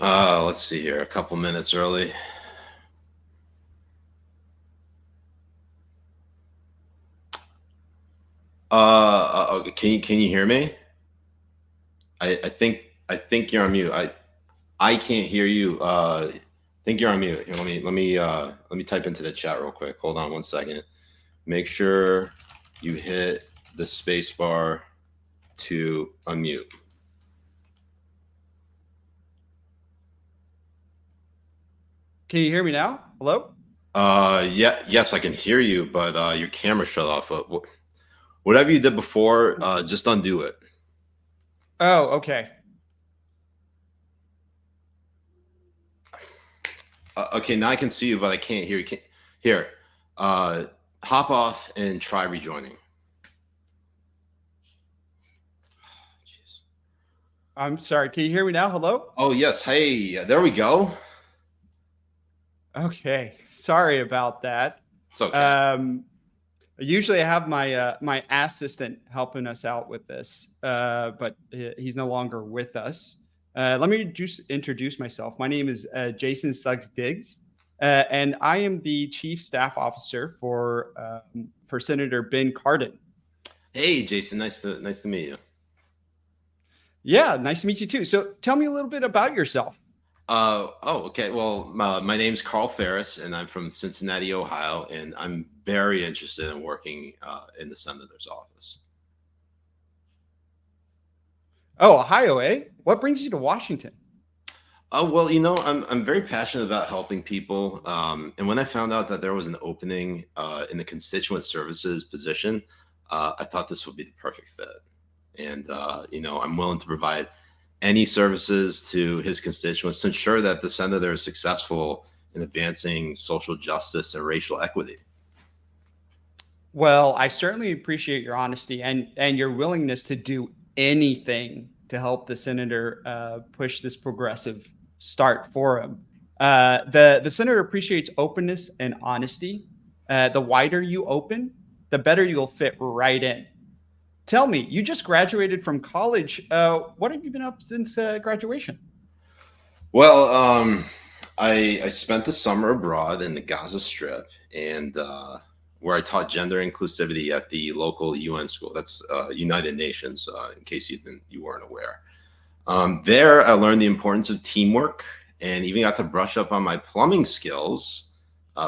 Let's see here. A couple minutes early. Can you hear me? I think you're on mute. I can't hear you. I think you're on mute. Here, let me type into the chat real quick. Hold on one second. Make sure you hit the space bar to unmute. Can you hear me now? Hello? Yeah, yes, I can hear you, but your camera shut off. Whatever you did before, just undo it. Oh, okay. Okay, now I can see you, but I can't hear you. Here, uh, hop off and try rejoining. Jeez. I'm sorry. Can you hear me now? Hello? Oh yes, hey, there we go. Okay. Sorry about that. It's okay. Um, Usually I have my assistant helping us out with this, but he's no longer with us. Let me just introduce myself. My name is Jason Suggs Diggs, and I am the chief staff officer for Senator Ben Cardin. Hey, Jason, nice to meet you. Yeah, nice to meet you too. So tell me a little bit about yourself. Okay. Well, my name's Carl Ferris, and I'm from Cincinnati, Ohio, and I'm very interested in working in the senator's office. Oh, Ohio, eh? What brings you to Washington? Oh well, I'm very passionate about helping people, and when I found out that there was an opening in the constituent services position, I thought this would be the perfect fit. And I'm willing to provide any services to his constituents to ensure that the senator is successful in advancing social justice and racial equity. Well, I certainly appreciate your honesty and your willingness to do anything to help the senator push this progressive start for him. The senator appreciates openness and honesty. The wider you open, the better you'll fit right in. Tell me, you just graduated from college. What have you been up since graduation? Well, I spent the summer abroad in the Gaza Strip, and where I taught gender inclusivity at the local UN school. That's United Nations, in case you weren't aware. There, I learned the importance of teamwork, and even got to brush up on my plumbing skills.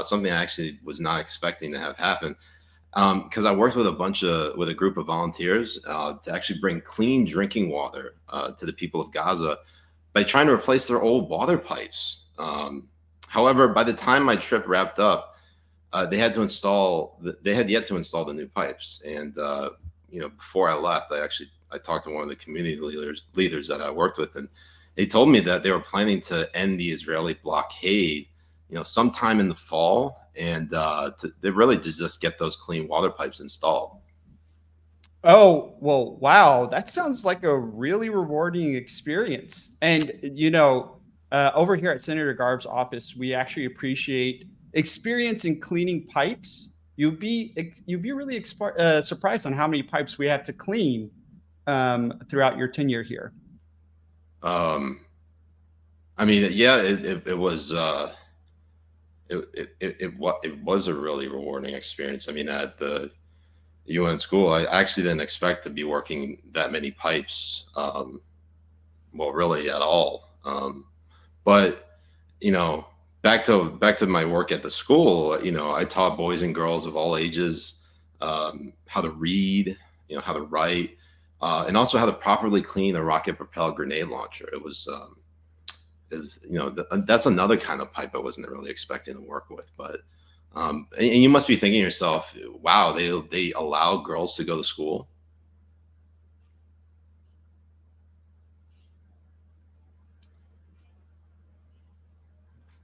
Something I actually was not expecting to have happen, because I worked with a group of volunteers to actually bring clean drinking water to the people of Gaza by trying to replace their old water pipes. However, by the time my trip wrapped up, they had yet to install the new pipes. And before I left, I talked to one of the community leaders that I worked with, and they told me that they were planning to end the Israeli blockade, sometime in the fall, and they really just get those clean water pipes installed. Oh, well, wow. That sounds like a really rewarding experience. And, over here at Senator Garb's office, we actually appreciate experience in cleaning pipes. You'd be really surprised on how many pipes we have to clean throughout your tenure here. Um, I mean, yeah, it was. It was a really rewarding experience. I mean, at the UN school, I actually didn't expect to be working that many pipes. Well, really at all. But you know, back to my work at the school. I taught boys and girls of all ages how to read, how to write, and also how to properly clean a rocket-propelled grenade launcher. It was is that's another kind of pipe I wasn't really expecting to work with. But and you must be thinking to yourself, wow, they allow girls to go to school.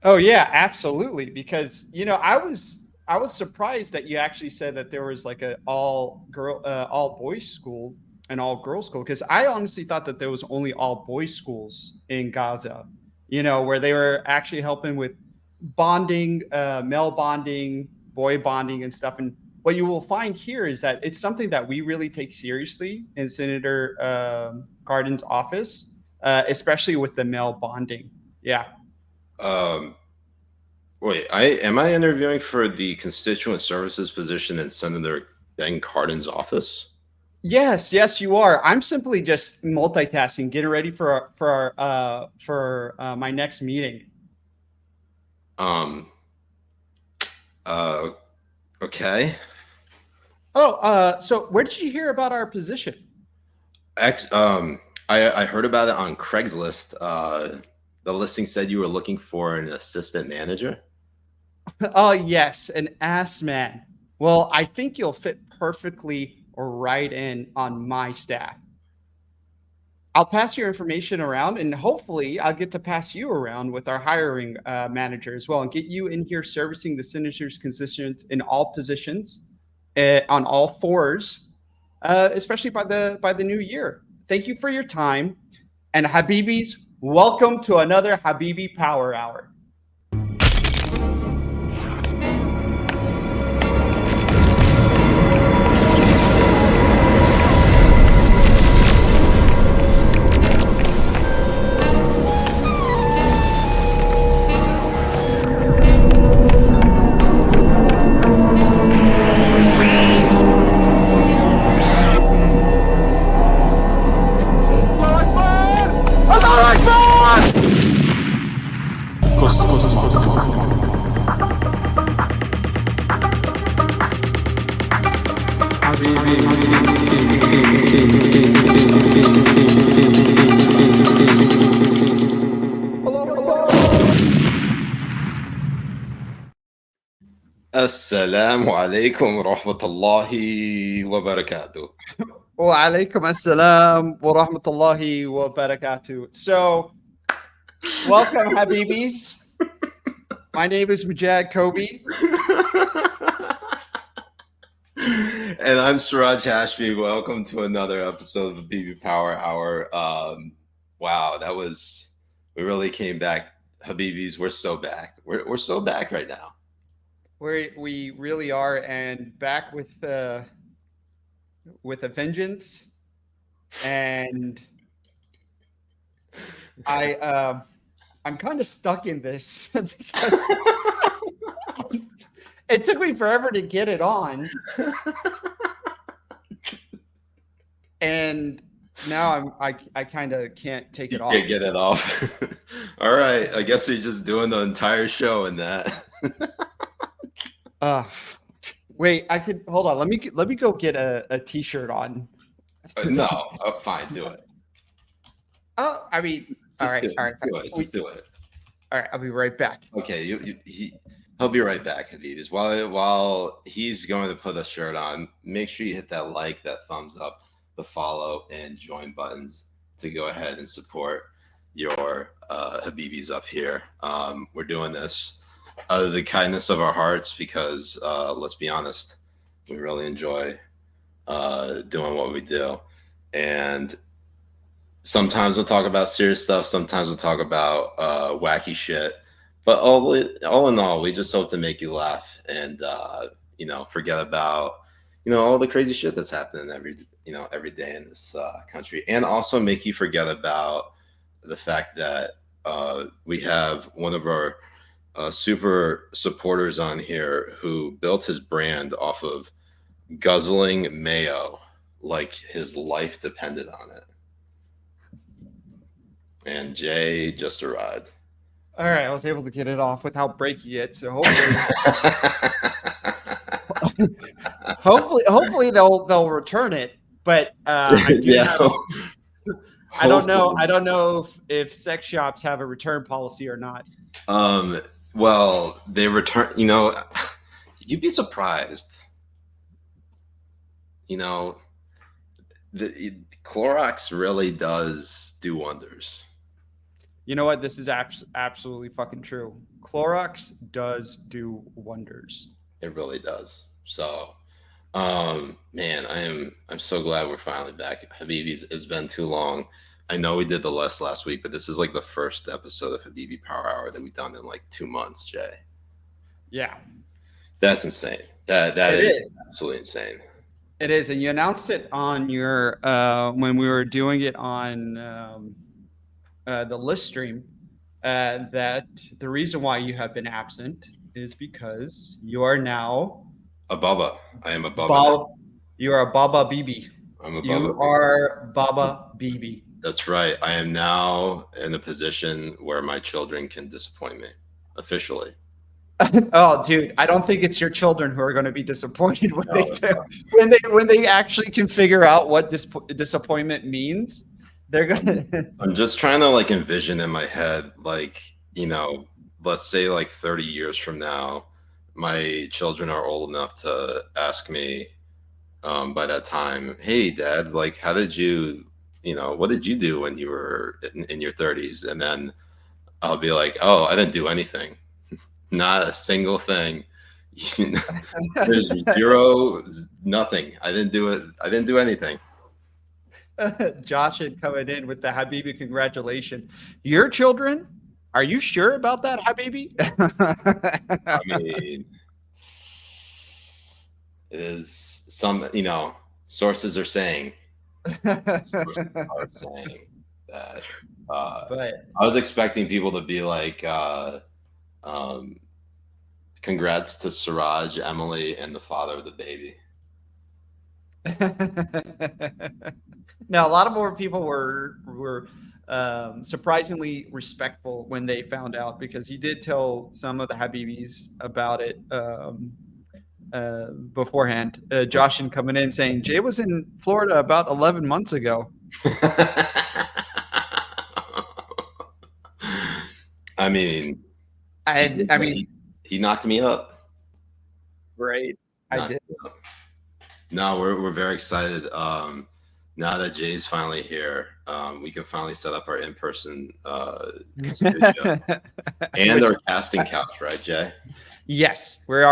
Oh yeah, absolutely. Because I was surprised that you actually said that there was like a all boys school and all girls school. Because I honestly thought that there was only all boys schools in Gaza. Where they were actually helping with bonding, male bonding, boy bonding, and stuff. And what you will find here is that it's something that we really take seriously in Senator Garden's office, especially with the male bonding. Yeah. Um, wait, am I interviewing for the constituent services position in Senator Ben Cardin's office? Yes, yes, you are. I'm simply just multitasking, getting ready for my next meeting. Um, uh, okay. Oh, so where did you hear about our position? Ex- um, I heard about it on Craigslist. The listing said you were looking for an assistant manager. Oh, yes, an ass man. Well, I think you'll fit perfectly right in on my staff. I'll pass your information around, and hopefully, I'll get to pass you around with our hiring manager as well, and get you in here servicing the senator's constituents in all positions, on all fours, especially by the new year. Thank you for your time, and Habibis, welcome to another Habibi Power Hour. Assalamu alaikum rahmatullahi wa barakatuh. Wa alaikum assalam wa rahmatullahi wa barakatuh. So, welcome, Habibis. My name is Mujahed Kobbe. And I'm Siraj Hashmi. Welcome to another episode of the Habibi Power Hour. Wow, we really came back. Habibis, we're so back. We're so back right now. We really are, and back with a vengeance. And I'm kind of stuck in this because it took me forever to get it on, and now I kind of can't take it off. Can't get it off. All right, I guess we're just doing the entire show in that. Uh, wait, I could hold on. Let me go get a t-shirt on. No, fine, do it. Oh, I mean, all right. Just do it. All right, I'll be right back. Okay, he'll be right back, Hadidis. While he's going to put a shirt on, make sure you hit that like, that thumbs up, the follow, and join buttons to go ahead and support your Habibis up here. We're doing this out of the kindness of our hearts because let's be honest, we really enjoy doing what we do, and sometimes we'll talk about serious stuff. Sometimes we'll talk about wacky shit. But all in all, we just hope to make you laugh and forget about all the crazy shit that's happening every day in this country, and also make you forget about the fact that we have one of our super supporters on here who built his brand off of guzzling mayo like his life depended on it. And Jay just arrived. All right, I was able to get it off without breaking it. So hopefully they'll return it. But yeah. I don't know. I don't know if sex shops have a return policy or not. Well, they return. You'd be surprised. The Clorox really does do wonders. You know what? This is absolutely fucking true. Clorox does do wonders. It really does. So, man, I'm so glad we're finally back. Habibis, it's been too long. I know we did the last week, but this is like the first episode of Habibi Power Hour that we've done in like 2 months, Jay. Yeah. That's insane. That is absolutely insane. It is, and you announced it on your when we were doing it on the list stream. that the reason why you have been absent is because you are now A Bubba. I am a Bubba now. Baba. You are Baba Bibi. I'm a You Bubba. are Baba Bibi. That's right. I am now in a position where my children can disappoint me officially. Oh, dude, I don't think it's your children who are going to be disappointed when they No, do, when they actually can figure out what disappointment means. They're gonna. I'm just trying to like envision in my head, like, let's say like 30 years from now, my children are old enough to ask me by that time, hey, dad, like, how did what did you do when you were in your 30s? And then I'll be like, oh, I didn't do anything. Not a single thing. There's zero, nothing. I didn't do it. I didn't do anything. Josh had coming in with the Habibi congratulation. Your children? Are you sure about that, Habibi? I mean, it is sources are saying that. But I was expecting people to be like, um, congrats to Siraj, Emily, and the father of the baby. now, a lot of more people were surprisingly respectful when they found out, because you did tell some of the Habibis about it beforehand. Josh coming in saying Jay was in Florida about 11 months ago. I mean, he knocked me up. Right. I did. No, we're very excited. Now that Jay's finally here, we can finally set up our in-person studio and our casting couch, right, Jay? Yes, we're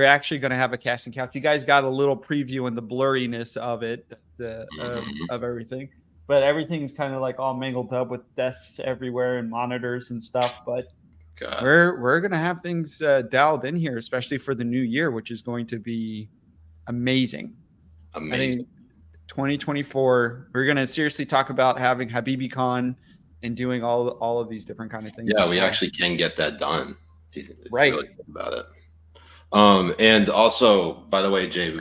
actually going to have a casting couch. You guys got a little preview in the blurriness of it, of everything, but everything's kind of like all mangled up with desks everywhere and monitors and stuff. But God, we're going to have things dialed in here, especially for the new year, which is going to be amazing. I think 2024, we're going to seriously talk about having Habibi Khan and doing all of these different kind of things. Yeah, we actually can get that done. If right. You really think about it. And also, by the way, Jay,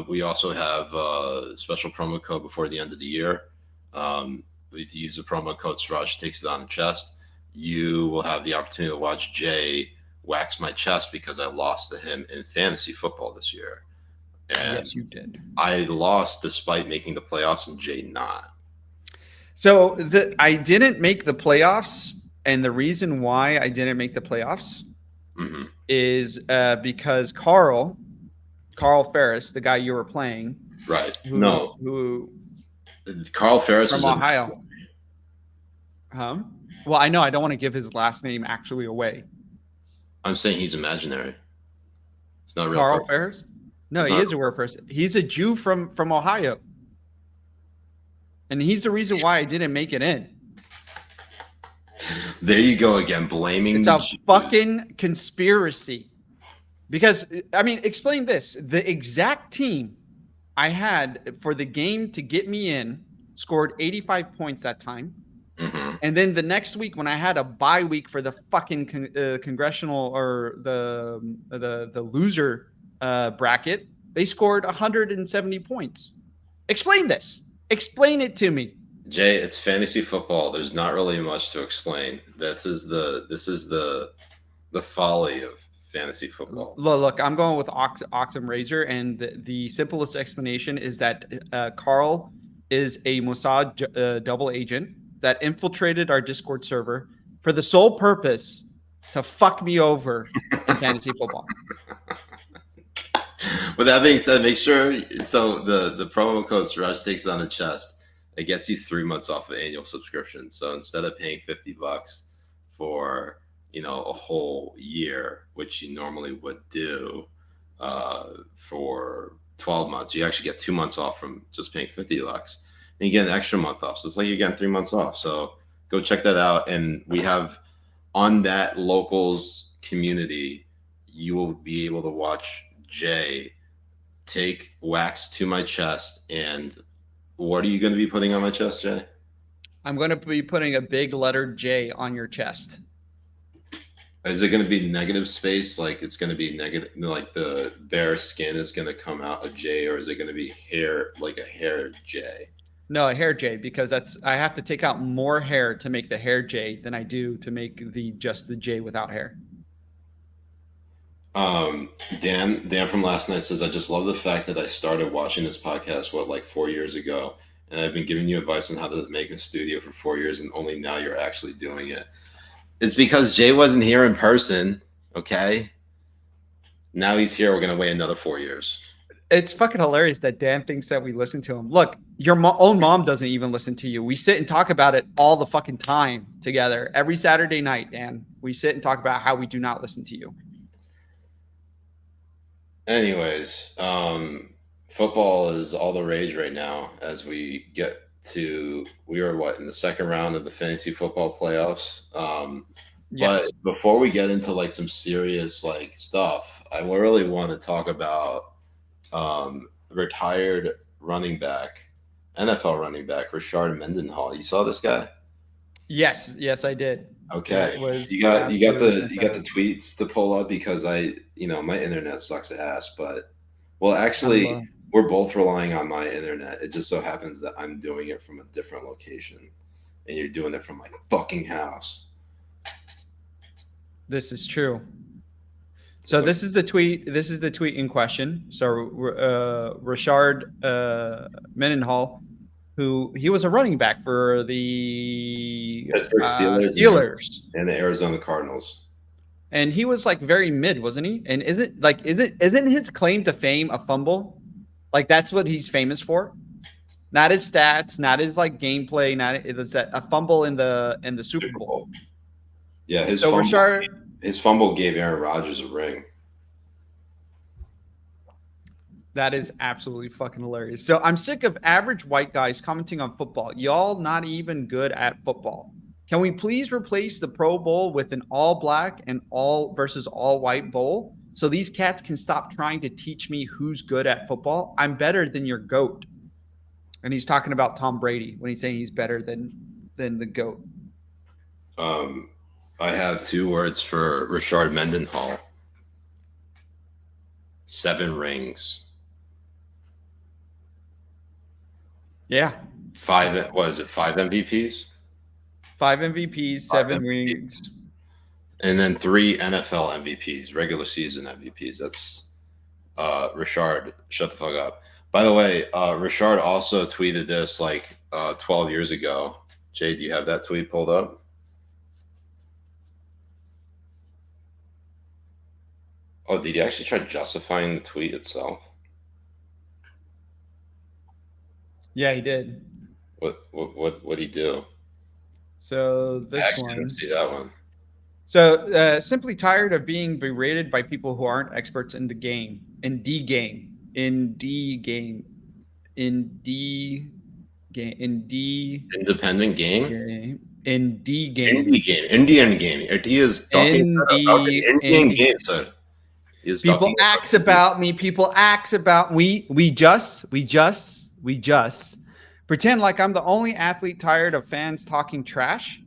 we also have a special promo code before the end of the year. If you use the promo code Siraj takes it on the chest, you will have the opportunity to watch Jay wax my chest because I lost to him in fantasy football this year. And yes, you did. I lost despite making the playoffs and Jay not. So I didn't make the playoffs, and the reason why I didn't make the playoffs is because Carl Ferris, the guy you were playing, right? Who Carl Ferris from Ohio. Well, I know I don't want to give his last name actually away. I'm saying he's imaginary. It's not real. Carl Ferris? No, he is a real person. He's a Jew from Ohio. And he's the reason why I didn't make it in. There you go again, blaming. It's a fucking conspiracy. Because, I mean, explain this. The exact team I had for the game to get me in scored 85 points that time. And then the next week, when I had a bye week for the fucking congressional or the loser bracket, they scored 170 points. Explain this. Explain it to me. Jay, it's fantasy football. There's not really much to explain. This is the folly of fantasy football. Look, I'm going with Occam Razor, and the simplest explanation is that Carl is a Mossad double agent that infiltrated our Discord server for the sole purpose to fuck me over in fantasy football. With that being said, make sure the promo code Siraj takes it on the chest. It gets you 3 months off an annual subscription. So instead of paying $50 for a whole year, which you normally would do for 12 months, you actually get 2 months off from just paying $50. And you get an extra month off. So it's like you're getting 3 months off. So go check that out. And we have on that locals community, you will be able to watch Jay take wax to my chest. And what are you going to be putting on my chest, Jay? I'm going to be putting a big letter J on your chest. Is it going to be negative space? Like it's going to be negative, like the bare skin is going to come out a J, or is it going to be hair, like a hair J? No, a hair J, because I have to take out more hair to make the hair J than I do to make just the J without hair. Dan from last night says, I just love the fact that I started watching this podcast, like 4 years ago. And I've been giving you advice on how to make a studio for 4 years, and only now you're actually doing it. It's because Jay wasn't here in person. Okay. Now he's here. We're going to wait another 4 years. It's fucking hilarious that Dan thinks that we listen to him. Look, your own mom doesn't even listen to you. We sit and talk about it all the fucking time together. Every Saturday night, Dan, we sit and talk about how we do not listen to you. Anyways, football is all the rage right now as we get to, we are in the second round of the fantasy football playoffs. Yes. But before we get into like some serious like stuff, I really want to talk about retired running back, NFL running back, Rashard Mendenhall. You saw this guy? Yes, I did. Okay, you got the tweets to pull up, because my internet sucks ass, but actually we're both relying on my internet. It just so happens that I'm doing it from a different location, and you're doing it from my fucking house. This is true. So this is the tweet. This is the tweet in question. So Rashard Mendenhall, who he was a running back for the Pittsburgh Steelers and the Arizona Cardinals. And he was like very mid, wasn't he? And isn't his claim to fame a fumble? Like that's what he's famous for. Not his stats, not his like gameplay, not it's a fumble in the Super Bowl. Yeah, his fumble gave Aaron Rodgers a ring. That is absolutely fucking hilarious. So I'm sick of average white guys commenting on football. Y'all not even good at football. Can we please replace the Pro Bowl with an all black and all versus all white bowl so these cats can stop trying to teach me who's good at football? I'm better than your GOAT. And he's talking about Tom Brady when he's saying he's better than the GOAT. I have 2 words for Rashard Mendenhall. 7 rings. Yeah. 5 MVPs? 5 MVPs, 7 rings. And then 3 NFL MVPs, regular season MVPs. That's Rashard. Shut the fuck up. By the way, Rashard also tweeted this like 12 years ago. Jay, do you have that tweet pulled up? Oh, did he actually try justifying the tweet itself? Yeah, he did. What he do? So this one. Didn't see that one. So simply tired of being berated by people who aren't experts in the game. Independent game. Indian game. It is talking about the Indian game, sir. People ask about me. We just pretend like I'm the only athlete tired of fans talking trash.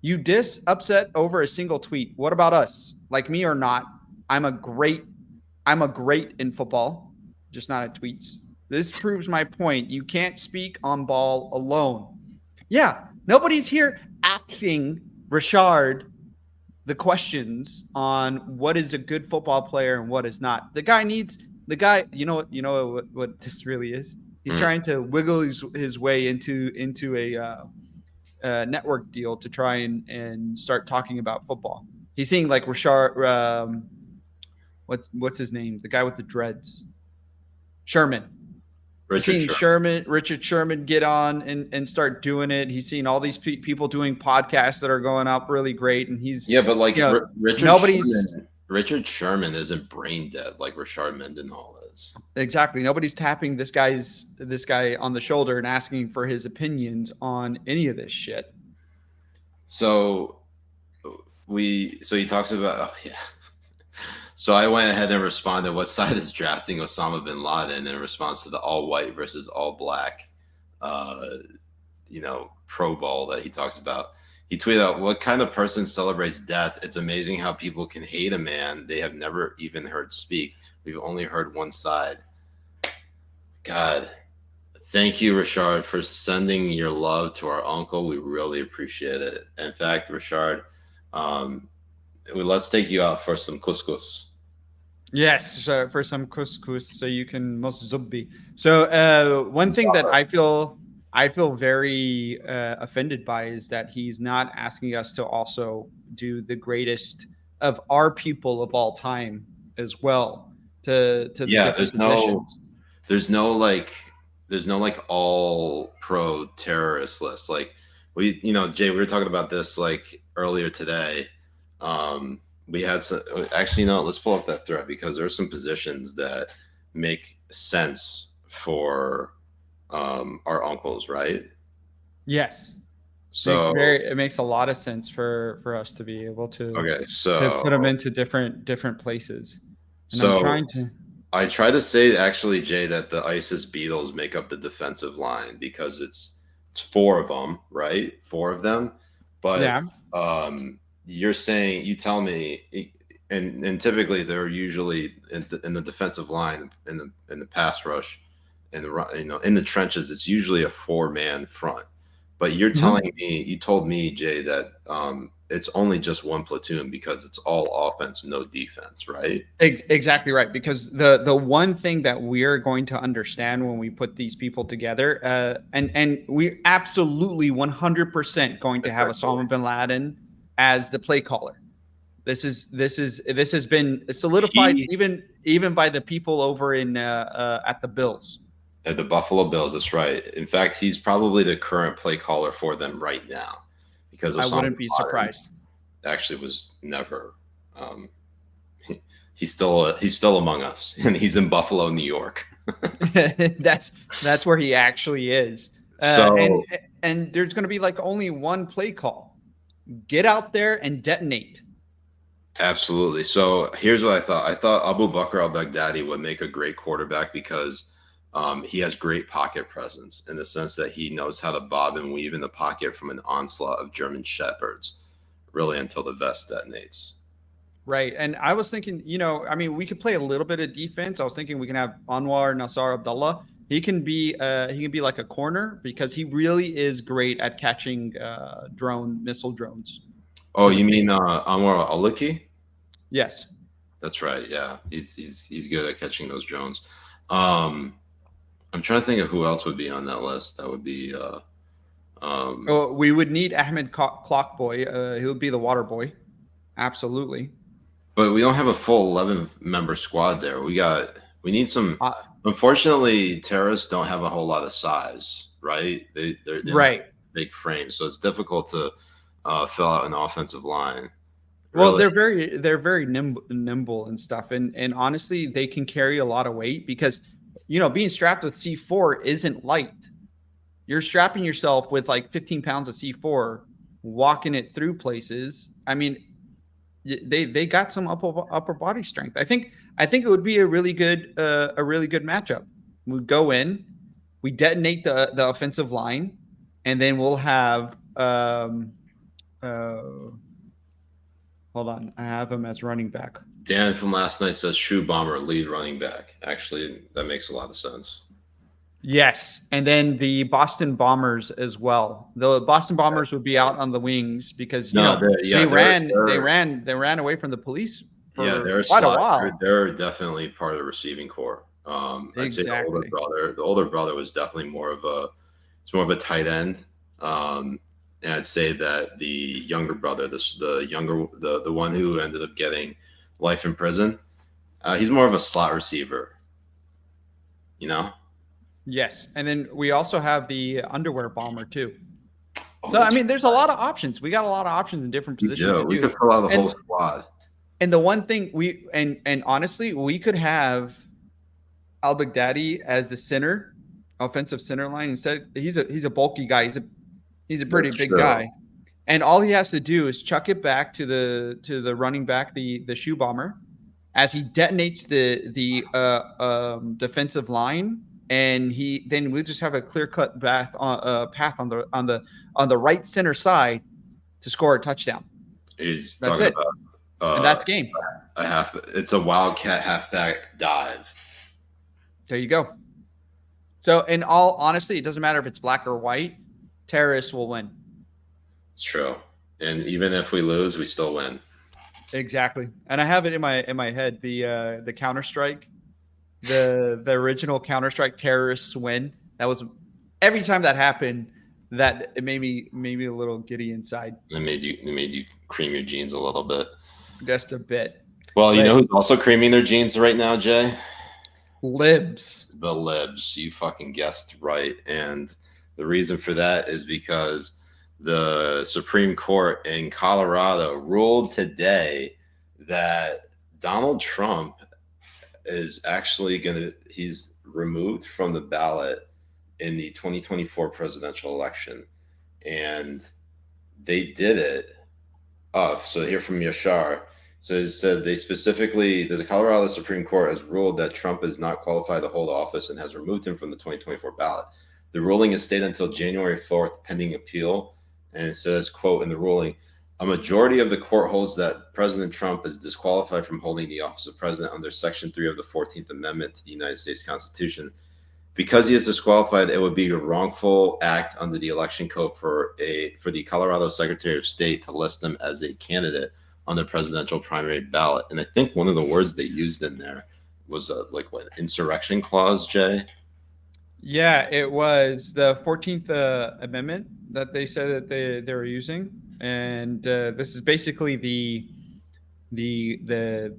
You upset over a single tweet. What about us? Like me or not? I'm a great in football, just not at tweets. This proves my point. You can't speak on ball alone. Yeah, nobody's here asking Rashard the questions on what is a good football player and what is not. The guy, you know what this really is? He's trying to wiggle his way into a network deal to try and start talking about football. He's seeing like Rashard, what's his name? The guy with the dreads. Richard Sherman get on and start doing it. He's seen all these people doing podcasts that are going up really great, and but like Richard Sherman isn't brain dead like Rashard Mendenhall is. Exactly. Nobody's tapping this guy on the shoulder and asking for his opinions on any of this shit. So he talks about So I went ahead and responded, what side is drafting Osama bin Laden in response to the all white versus all black Pro Bowl that he talks about. He tweeted out, "What kind of person celebrates death? It's amazing how people can hate a man they have never even heard speak. We've only heard one side." God, thank you, Richard, for sending your love to our uncle. We really appreciate it. In fact, Richard, um, let's take you out for some couscous. Yes, so for some couscous, so you can moszubi. So one thing that I feel very offended by is that he's not asking us to also do the greatest of our people of all time as well to the Yeah, different positions. there's no like there's no like all pro terrorist list. Like Jay, we were talking about this like earlier today. We had some, actually, no, let's pull up that thread because there's some positions that make sense for our uncles, right? Yes, So it makes a lot of sense for us to be able okay, to put them so into different places. And I'm so trying to. I try to say actually, Jay, that the ISIS Beatles make up the defensive line because it's four of them, right? Four of them, but Yeah. you're saying you tell me, and typically they're usually in the defensive line in the pass rush, in the in the trenches. It's usually a four-man front, but Mhm. you told me, Jay, that it's only just one platoon because it's all offense, no defense, right? Exactly right. Because the one thing that we're going to understand when we put these people together, and we absolutely 100% going to have Effectively. Osama bin Laden as the play caller. This has been solidified He even by the people over in at the Bills. The Buffalo Bills. That's right. In fact, he's probably the current play caller for them right now, because I Osama wouldn't bin be Laden surprised. actually was never. Um, he's still among us, and he's in Buffalo, New York. That's where he actually is. Uh, and So and there's going to be like only one play call. Get out there and detonate. absolutely. So here's what I thought. I thought Abu Bakr al Baghdadi would make a great quarterback because he has great pocket presence in the sense that he knows how to bob and weave in the pocket from an onslaught of German shepherds, really until the vest detonates. Right. And I was thinking, I mean, we could play a little bit of defense. I was thinking we can have Anwar Nassar Abdullah. He can be like a corner because he really is great at catching missile drones Oh, to the you mean face. Anwar Al-Awlaki? Yes. That's right. Yeah, he's good at catching those drones. Um, I'm trying to think of who else would be on that list. That would be um, Oh, we would need Ahmed Clock Boy. He would be the water boy. Absolutely. but we don't have a full 11 member squad there. We need some. Uh, Unfortunately, terrorists don't have a whole lot of size, right? They don't have right. big frames, so it's difficult to fill out an offensive line. Well, Really, they're very nimble and stuff, and honestly, they can carry a lot of weight because being strapped with C4 isn't light. You're strapping yourself with like 15 pounds of C4, walking it through places. I mean, they got some upper body strength. I think it would be a really good matchup. We go in, we detonate the offensive line, and then we'll have uh, hold on, I have him as running back. Dan from last night says Shoe Bomber lead running back. Actually, that makes a lot of sense. Yes, and then the Boston Bombers as well. The Boston Bombers would be out on the wings because No, they they're they ran away from the police yeah, for they're a quite a slot. while. They're definitely part of the receiving corps. I'd say Exactly. the older brother was definitely it's more of a tight end. And I'd say that the younger brother, the one who ended up getting life in prison, he's more of a slot receiver. You know? Yes, and then we also have the underwear bomber too. Oh, So I that's mean, there's a lot of options. We got a lot of options in different we positions do. to We do. could fill out the whole And squad. the one thing and honestly, we could have Al Baghdadi as the center, offensive center line instead. He's a bulky guy. He's a pretty That's big true. guy. And all he has to do is chuck it back to the running back, the shoe bomber, as he detonates the defensive line. and then we just have a clear cut path on the right center side to score a touchdown. He's That's talking it, about and that's game. it's a wildcat halfback dive. There you go. So, in all honesty, it doesn't matter if it's black or white. Terrorists will win. It's true, and even if we lose, we still win. Exactly. And I have it in my head, the Counter-Strike, the original Counter-Strike terrorists win. That was every time that happened, that it made me a little giddy inside. It made you cream your jeans a little bit. Just a bit. Well, you But know who's also creaming their jeans right now, Jay? libs. The libs. You fucking guessed right. And the reason for that is because the Supreme Court in Colorado ruled today that Donald Trump is actually he's removed from the ballot in the 2024 presidential election. And they did it. Oh, so here from Yashar. So it said the Colorado Supreme Court has ruled that Trump is not qualified to hold office and has removed him from the 2024 ballot. The ruling is stayed until January 4th, pending appeal. And it says, quote, in the ruling, a majority of the court holds that President Trump is disqualified from holding the office of president under Section 3 of the 14th Amendment to the United States Constitution. Because he is disqualified, it would be a wrongful act under the election code for the Colorado Secretary of State to list him as a candidate on the presidential primary ballot. And I think one of the words they used in there was insurrection clause, Jay? Yeah, it was the 14th Amendment that they said that they were using, and this is basically the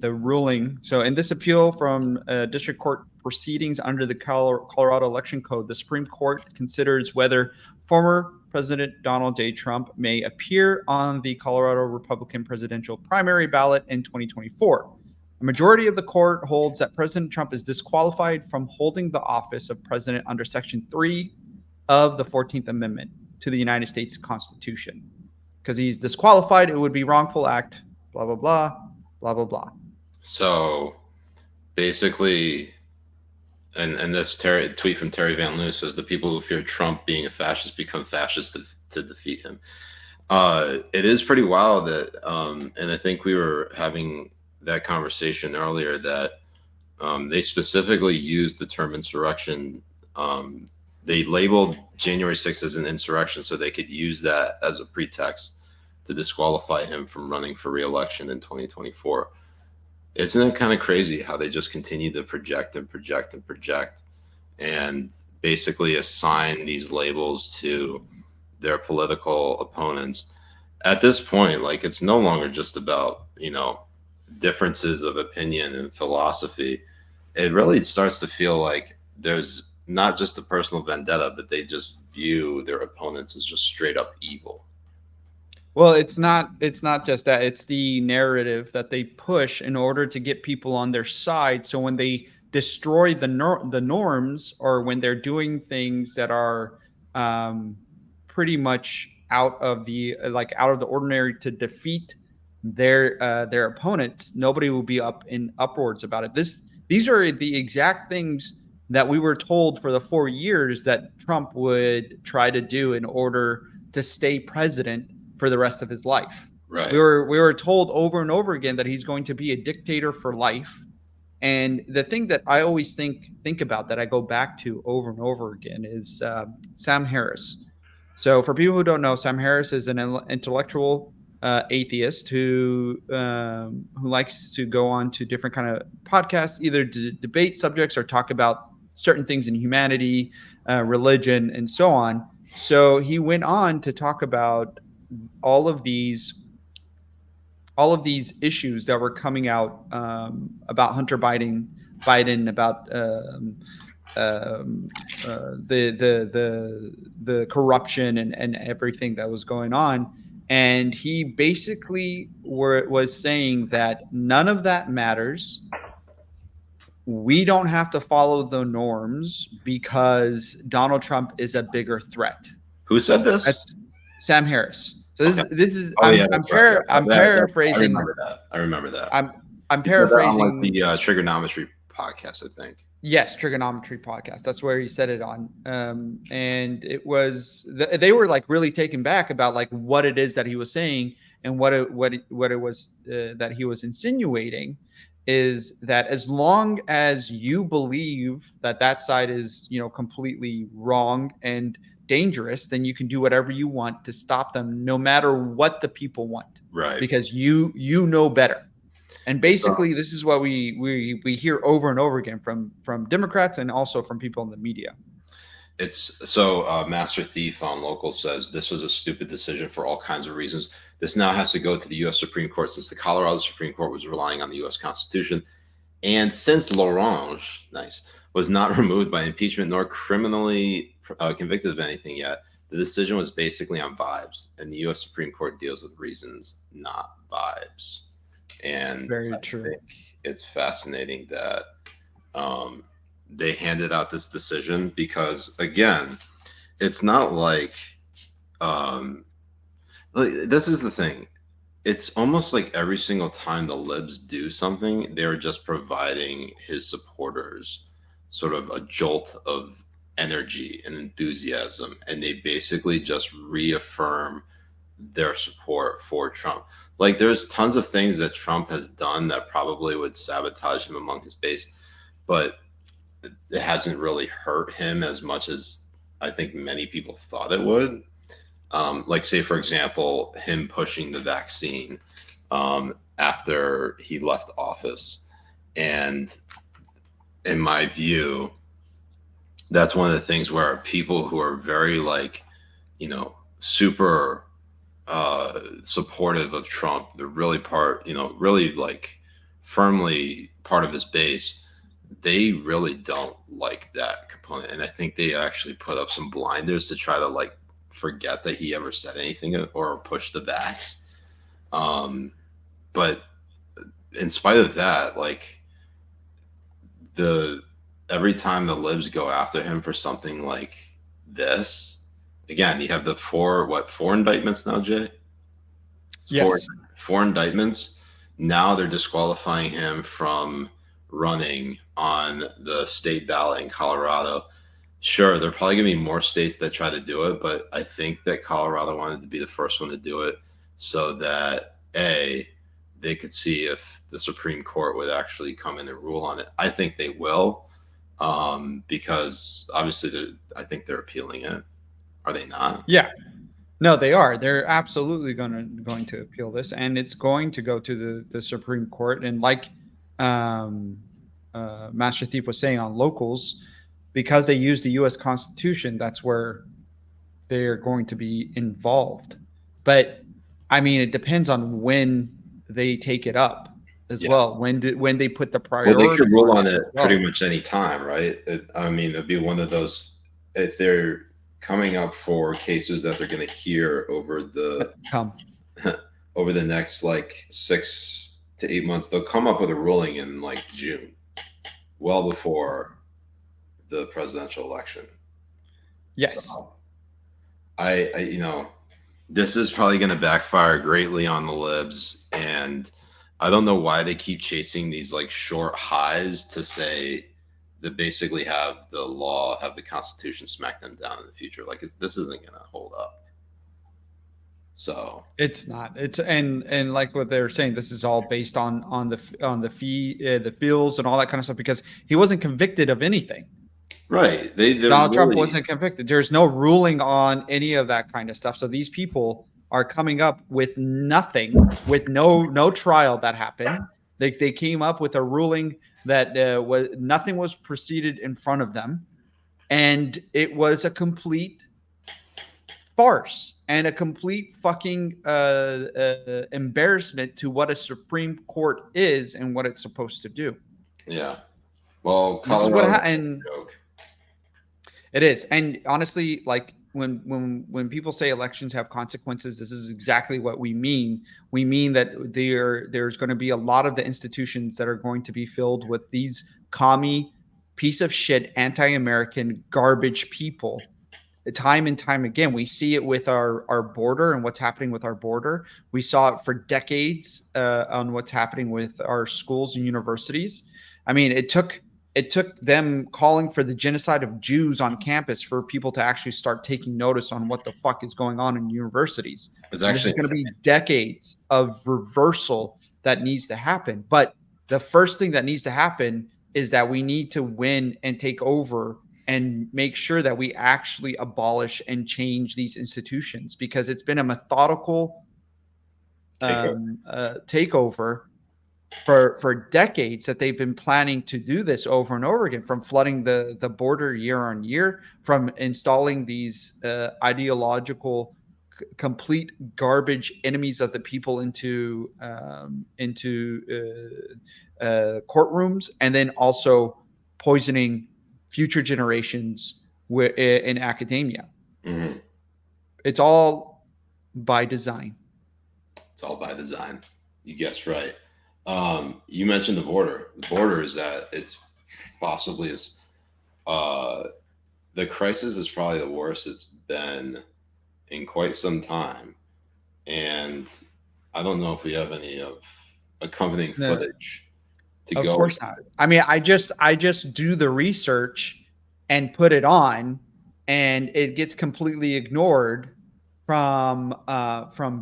ruling. So, in this appeal from district court proceedings under the Colorado Election Code, the Supreme Court considers whether former President Donald J. Trump may appear on the Colorado Republican presidential primary ballot in 2024. A majority of the court holds that President Trump is disqualified from holding the office of president under Section 3 of the 14th Amendment to the United States Constitution. Because he's disqualified, it would be wrongful act, blah, blah, blah, blah, blah, blah. So basically, and this tweet from Terry Van Loos says the people who fear Trump being a fascist become fascists to defeat him. It is pretty wild that, and I think we were having that conversation earlier, that they specifically used the term insurrection. They labeled January 6th as an insurrection so they could use that as a pretext to disqualify him from running for re-election in 2024. Isn't it kind of crazy how they just continue to project and project and project and basically assign these labels to their political opponents? At this point, like, it's no longer just about, differences of opinion and philosophy. It really starts to feel like there's not just a personal vendetta, but they just view their opponents as just straight up evil. Well, it's not just that. It's the narrative that they push in order to get people on their side. So when they destroy the norms, or when they're doing things that are pretty much out of the ordinary to defeat their opponents, nobody will be up in uproars about it. These are the exact things that we were told for the 4 years that Trump would try to do in order to stay president for the rest of his life. Right. We were told over and over again that he's going to be a dictator for life. And the thing that I always think about, that I go back to over and over again, is Sam Harris. So for people who don't know, Sam Harris is an intellectual atheist who likes to go on to different kind of podcasts, either to debate subjects or talk about certain things in humanity, religion, and so on. So he went on to talk about all of these issues that were coming out about Hunter Biden, about the corruption and everything that was going on. And he basically was saying that none of that matters. We don't have to follow the norms because Donald Trump is a bigger threat. Who said this? That's Sam Harris. So this is I'm paraphrasing. I remember that. I'm paraphrasing the Trigonometry podcast, I think. Yes, trigonometry podcast. That's where he said it on. And it was they were like really taken back about like what it is that he was saying and what it was that he was insinuating is that as long as you believe that that side is completely wrong and dangerous, then you can do whatever you want to stop them, no matter what the people want, Right. because you know better. And It's basically, this is what we hear over and over again from Democrats and also from people in the media. It's so Master Thief on Local says this was a stupid decision for all kinds of reasons. This now has to go to the U.S. Supreme Court since the Colorado Supreme Court was relying on the U.S. Constitution, and since Lorange, nice, was not removed by impeachment nor criminally convicted of anything yet. The decision was basically on vibes, and the U.S. Supreme Court deals with reasons, not vibes. And Very I true. think it's fascinating that um, they handed out this decision because, again, it's not um, like this is the thing. It's almost like every single time the libs do something, they're just providing his supporters sort of a jolt of energy and enthusiasm, and they basically just reaffirm their support for Trump. Like there's tons of things that Trump has done that probably would sabotage him among his base, but it hasn't really hurt him as much as I think many people thought it would. Like, say, for example, him pushing the vaccine after he left office. And in my view, that's one of the things where people who are very, like, super supportive of Trump, they're really really like firmly part of his base, they really don't like that component. And I think they actually put up some blinders to try to like forget that he ever said anything or push the vax. But in spite of that, like the every time the libs go after him for something like this, again, you have the four indictments now, Jay? It's Yes. four indictments. Now they're disqualifying him from running on the state ballot in Colorado. Sure, there are probably going to be more states that try to do it, but I think that Colorado wanted to be the first one to do it so that they could see if the Supreme Court would actually come in and rule on it. I think they will, because obviously I think they're appealing it. Are they not? Yeah. No, they are. They're absolutely going to appeal this, and it's going to go to the Supreme Court. And like um, Master Thief was saying on locals, because they use the U.S. Constitution, that's where they are going to be involved. But I mean, it depends on when they take it up as Yeah. well. When they put the Well, they priority could rule on on it it as pretty well. much any time, right? I mean, it'd be one of those if they're coming up for cases that they're going to hear Come. over the next like 6 to 8 months. They'll come up with a ruling in like June, well before the presidential election. Yes. So I this is probably going to backfire greatly on the libs, and I don't know why they keep chasing these like short highs to say that basically have the law, have the Constitution smack them down in the future. Like this isn't going to hold up. So It's not. It's and like what they're saying, this is all based on the fee, the feels and all that kind of stuff because he wasn't convicted of anything. right, they're Donald Trump really wasn't convicted. There's no ruling on any of that kind of stuff. So these people are coming up with nothing, with no trial that happened. They came up with a ruling that was nothing was proceeded in front of them, and it was a complete farce and a complete fucking embarrassment to what a Supreme Court is and what it's supposed to do. yeah. Well, This is what Colorado happened. joke. It is, and honestly, like when people say elections have consequences, this is exactly what we mean. We mean that there's going to be a lot of the institutions that are going to be filled with these commie piece of shit, anti-American garbage people time and time again. We see it with our border and what's happening with our border. We saw it for decades on what's happening with our schools and universities. I mean, it took it took them calling for the genocide of Jews on campus for people to actually start taking notice on what the fuck is going on in universities. It's And this is actually going to be decades of reversal that needs to happen. But the first thing that needs to happen is that we need to win and take over and make sure that we actually abolish and change these institutions, because it's been a methodical takeover. takeover for decades that they've been planning to do this over and over again, from flooding the border year on year, from installing these ideological complete garbage enemies of the people into courtrooms, and then also poisoning future generations in academia. Mm-hmm. It's all by design. It's all by design. You guessed right. You mentioned the border. The border is that it's possibly is the crisis is probably the worst it's been in quite some time, and I don't know if we have any of accompanying No, footage to of go. course not. I mean, I just do the research and put it on, and it gets completely ignored from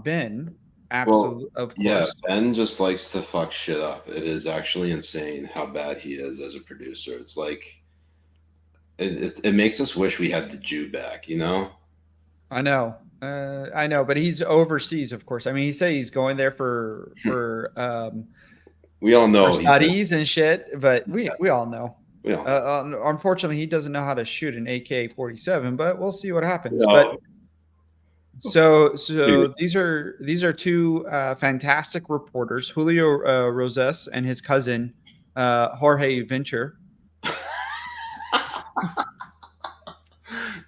Ben. Well, Absolutely, of yeah, course. Ben just likes to fuck shit up. It is actually insane how bad he is as a producer. It's like it makes us wish we had the Jew back, you know? I know, but he's overseas, of course. I mean, he said he's going there We all for know he's been, studies and shit, but we all know. we all know. Unfortunately, he doesn't know how to shoot an AK-47, but we'll see what We happens. But all- so these are two fantastic reporters, Julio Roses and his cousin Jorge Venture.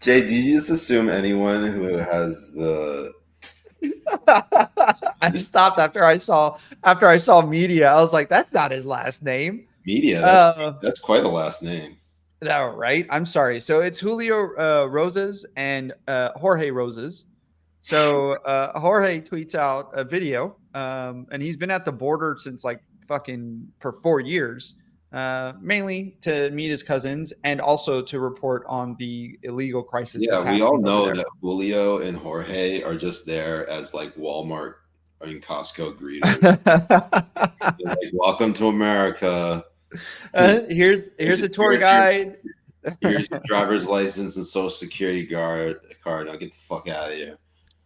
Jay, do you just assume anyone who has the I stopped after I saw media. I was like, that's not his last name. media? Uh, That's quite a last name. no, right? I'm sorry. So it's Julio Roses and Jorge Roses. So Jorge tweets out a video, and he's been at the border since like fucking for 4 years, mainly to meet his cousins and also to report on the illegal crisis Yeah, that's we all happening over know there. that Julio and Jorge are just there as like Walmart and Costco greeters. They're like, welcome to America. Here's a tour Here's your guide. here's your driver's license and social security card. Now get the fuck out of here.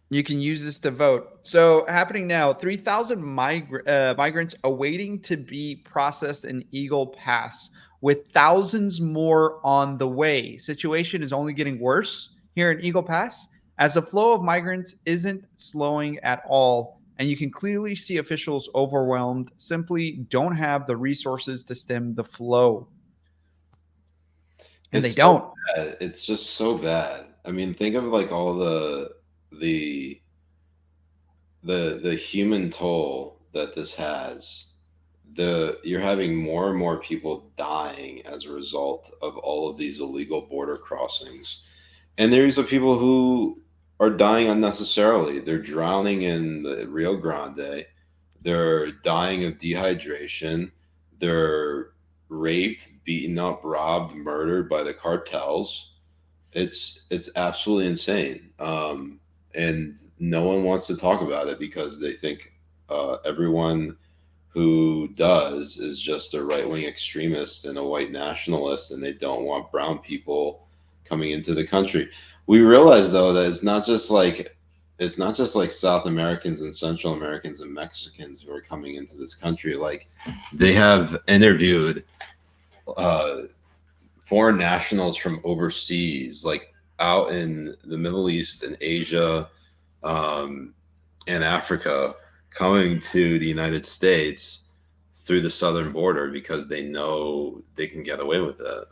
You can use this to vote. So happening now, 3,000 migrants awaiting to be processed in Eagle Pass, with thousands more on the way. Situation is only getting worse here in Eagle Pass, as the flow of migrants isn't slowing at all. And you can clearly see officials overwhelmed, simply don't have the resources to stem the flow. And they It's so don't. bad. It's just so bad. I mean, think of like all the the human toll that this has. You're having more and more people dying as a result of all of these illegal border crossings. And there's the people who are dying unnecessarily. They're drowning in the Rio Grande. They're dying of dehydration. They're raped, beaten up, robbed, murdered by the cartels. It's absolutely insane, and no one wants to talk about it because they think everyone who does is just a right wing extremist and a white nationalist, and they don't want brown people coming into the country. We realize though that it's not just like South Americans and Central Americans and Mexicans who are coming into this country. Like they have interviewed uh, foreign nationals from overseas, like out in the Middle East and Asia um, and Africa, coming to the United States through the southern border because they know they can get away with it.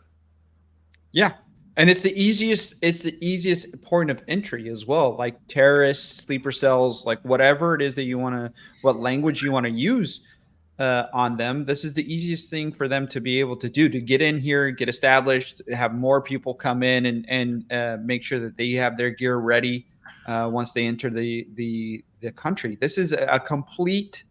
Yeah. And it's the easiest point of entry as well. Like terrorists, sleeper cells, like whatever it is that you want to, what language you want to use on them. This is the easiest thing for them to be able to do, to get in here, get established, have more people come in and make sure that they have their gear ready once they enter the country. This is a complete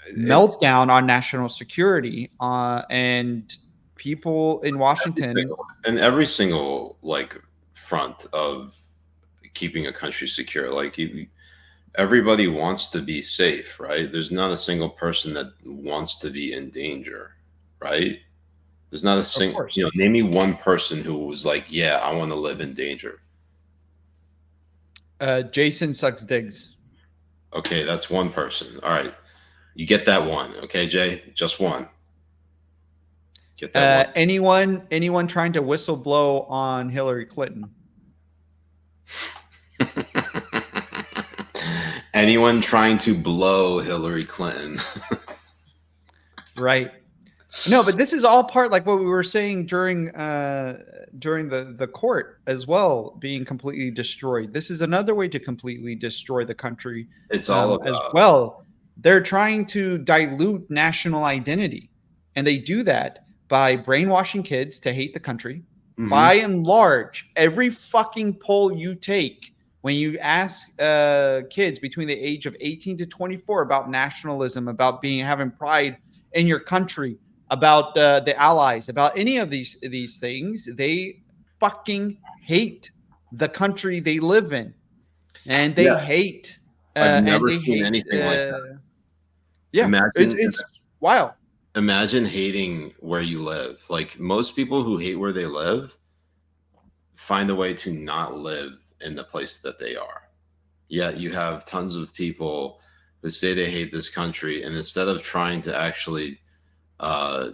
It's meltdown on national security, and people in Washington. Every single like front of keeping a country secure, like everybody wants to be safe, right? There's not a single person that wants to be in danger, right? There's not a Of single, course. name me one person who was like, yeah, I want to live in danger. Jason sucks digs. Okay, that's one person. All right. You get that one. Okay, Jay? Just one. Get that one. Anyone trying to whistle blow on Hillary Clinton? Anyone trying to blow Hillary Clinton? Right. No, but this is all part like what we were saying during the court as well being completely destroyed. This is another way to completely destroy the country It's all as about. well. They're trying to dilute national identity, and they do that by brainwashing kids to hate the country. Mhm. By and large, every fucking poll you take when you ask kids between the age of 18 to 24 about nationalism, about having pride in your country, about the allies, about any of these things, they fucking hate the country they live in, and they Yeah, hate I've and never they seen hate. anything like that. Yeah, Imagine it's wild. imagine hating where you live. Like most people who hate where they live find a way to not live in the place that they are. Yet you have tons of people who say they hate this country, and instead of trying to actually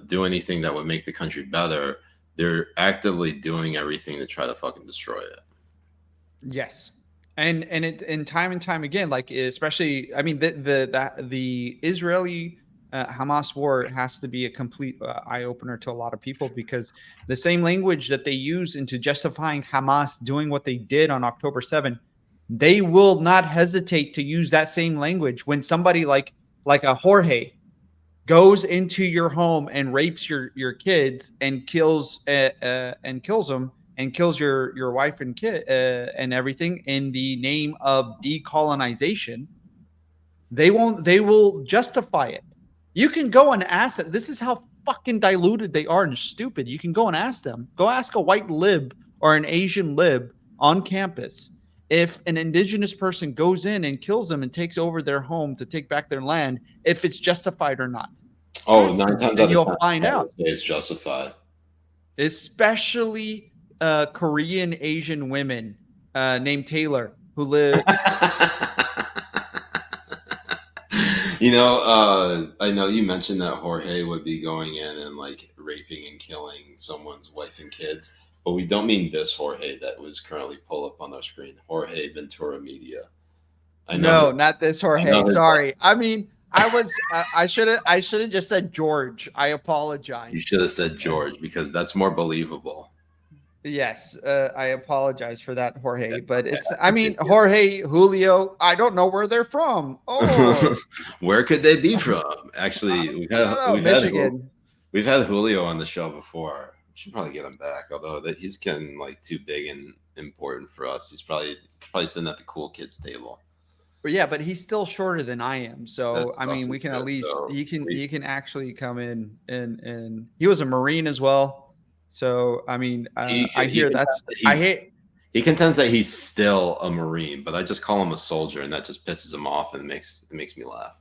do anything that would make the country better, they're actively doing everything to try to fucking destroy it. Yes, and time and time again, like especially, I mean, the Israeli Hamas war has to be a complete eye opener to a lot of people, because the same language that they use into justifying Hamas doing what they did on October 7th, they will not hesitate to use that same language when somebody like a Jorge goes into your home and rapes your kids and kills them and kills your wife and kid and everything in the name of decolonization. They will justify it. You can go and ask them. This is how fucking diluted they are and stupid. You can go and ask them. Go ask a white lib or an Asian lib on campus if an indigenous person goes in and kills them and takes over their home to take back their land, if it's justified or not. Oh, Ask nine them times and out of you'll ten, find I would out. say it's justified. Especially Korean Asian women named Taylor who live. I know you mentioned that Jorge would be going in and like raping and killing someone's wife and kids, but we don't mean this Jorge that was currently pulled up on our screen. Jorge Ventura Media. I know. No, not this I Jorge. know his. Sorry. I mean, I should have just said George. I You apologize. should have said George because that's more believable. Yes, I apologize for that, Jorge. That's But okay. I I mean, forgive you. Jorge, Julio, I don't know where they're from. Oh, Where could they be from? I Actually, I don't know, Michigan. we've had Julio on the show before. We should probably get him back, although that he's getting like too big and important for us. He's probably sitting at the cool kids table. But yeah, but he's still shorter than I am. So That's I mean, also we can at good. least So he can actually come in and he was a Marine as well. So I mean, I he hear contends that's that I hate. he contends that he's still a Marine, but I just call him a soldier, and that just pisses him off, and it makes me laugh.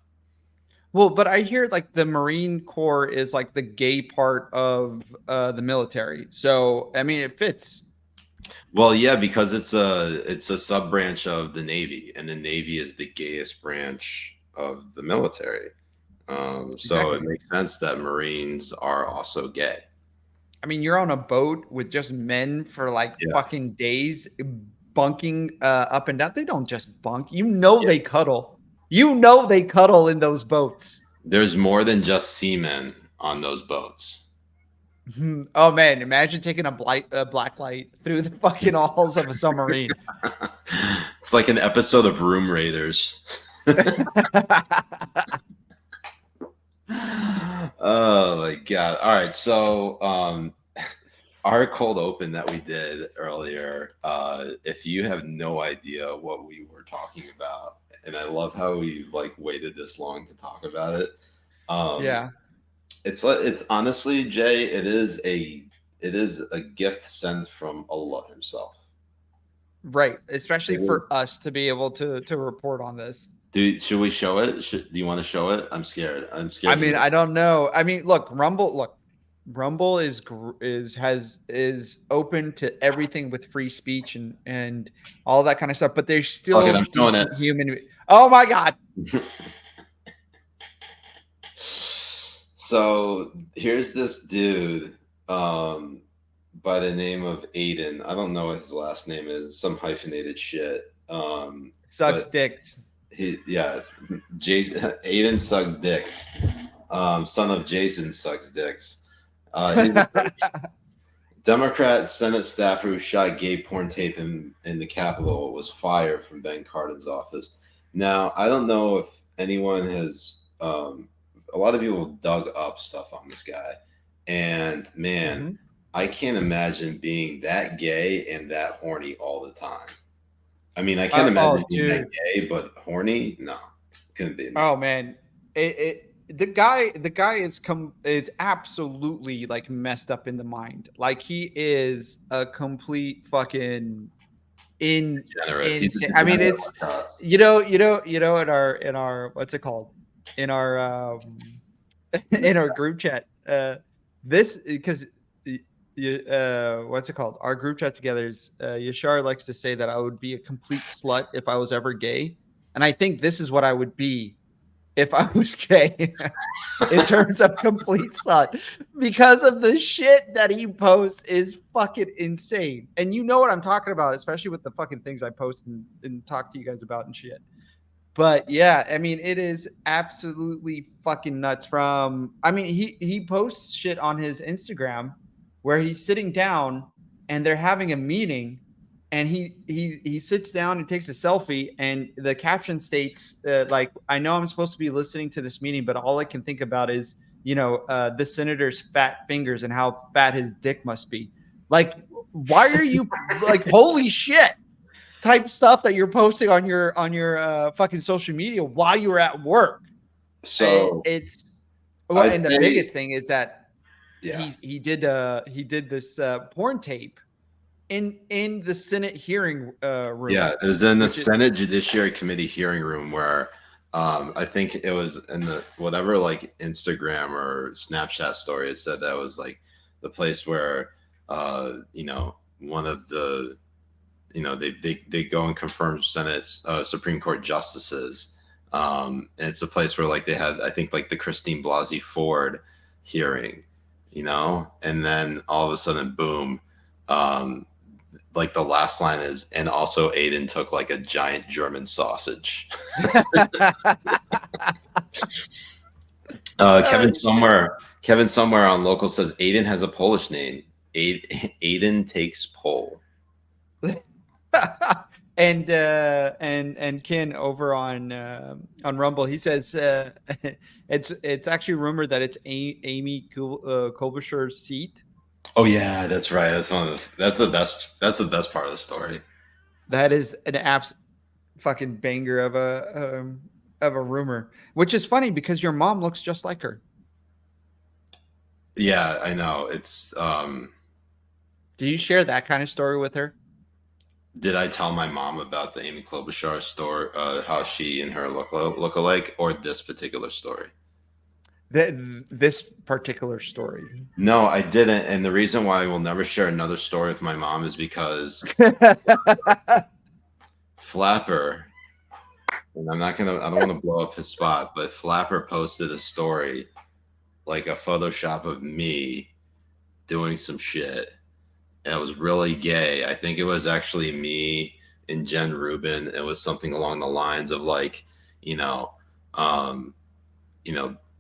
Well, but I hear like the Marine Corps is like the gay part of the military. So I mean, it fits. Well, yeah, because it's a sub branch of the Navy, and the Navy is the gayest branch of the military. So it Exactly. makes sense that Marines are also gay. I mean, you're on a boat with just men for like Yeah, fucking days, bunking up and down. They don't just bunk. You know yeah. they cuddle. You know they cuddle in those boats. There's more than just seamen on those boats. Oh man, imagine taking a black light through the fucking halls of a submarine. It's like an episode of Room Raiders. Oh my god! All right, so our cold open that we did earlier. If you have no idea what we were talking about, and I love how we like waited this long to talk about it. Um, Yeah. it's honestly, Jay, it is a gift sent from Allah himself. Right, especially It is. for us to be able to report on this. Dude, should we show it? Do you want to show it? I'm scared. I'm I scared to mean, look. I don't know. I mean, Rumble is open to everything with free speech and all that kind of stuff, but there's Fuck it, still I'm showing it. decent human. Oh my god. So here's this dude by the name of Aiden. I don't know what his last name is, some hyphenated shit. Sucks But dicks. Aiden sucks dicks. Son of Jason sucks dicks. He's a Democrat Senate staffer who shot gay porn tape in the Capitol was fired from Ben Cardin's office. Now, I don't know if anyone has, a lot of people dug up stuff on this guy. And man, Mhm. I can't imagine being that gay and that horny all the time. I mean, I can imagine Oh, being that dude. gay, but horny? No, couldn't be me. Oh man, the guy is absolutely like messed up in the mind. Like he is a complete fucking in Degenerate. He's a insane. I mean, degenerate it's like us. in our what's it called in our in our group chat. This because what's it called? Our group chat together is Yashar likes to say that I would be a complete slut if I was ever gay, and I think this is what I would be if I was gay in terms of complete slut because of the shit that he posts is fucking insane. And you know what I'm talking about, especially with the fucking things I post and talk to you guys about and shit. But yeah, I mean, it is absolutely fucking nuts. I mean, he posts shit on his Instagram where he's sitting down and they're having a meeting, and he sits down and takes a selfie, and the caption states like, "I know I'm supposed to be listening to this meeting, but all I can think about is the senator's fat fingers and how fat his dick must be." Like, why are you like, holy shit? Type stuff that you're posting on your fucking social media while you're at work. So It's well, I'd and the say, biggest thing is that yeah. he did this porn tape in the Senate hearing room, Yeah, it was in the which is Senate Judiciary Committee hearing room where I think it was in the whatever like Instagram or Snapchat story. It said that was like the place where one of the they go and confirm Senate's Supreme Court justices. And it's a place where like they had I think like the Christine Blasey Ford hearing, and then all of a sudden, boom. Um, like the last line is, and also Aiden took like a giant German sausage. oh, shit. Kevin somewhere on local says Aiden has a Polish name. Aiden takes pole. And Ken over on Rumble, he says it's actually rumored that it's Amy Klobuchar's seat. Oh yeah, that's right. That's the best. That's the best part of the story. That is an abs fucking banger of a rumor, which is funny because your mom looks just like her. Yeah, I know. It's Do you share that kind of story with her? did I tell my mom about the Amy Klobuchar story, how she and her look alike, or this particular story? This particular story. No, I didn't. And the reason why I will never share another story with my mom is because Flapper, and I don't want to blow up his spot, but Flapper posted a story, like a Photoshop of me doing some shit. And it was really gay. I think it was actually me and Jen Rubin. It was something along the lines of like, you know, um,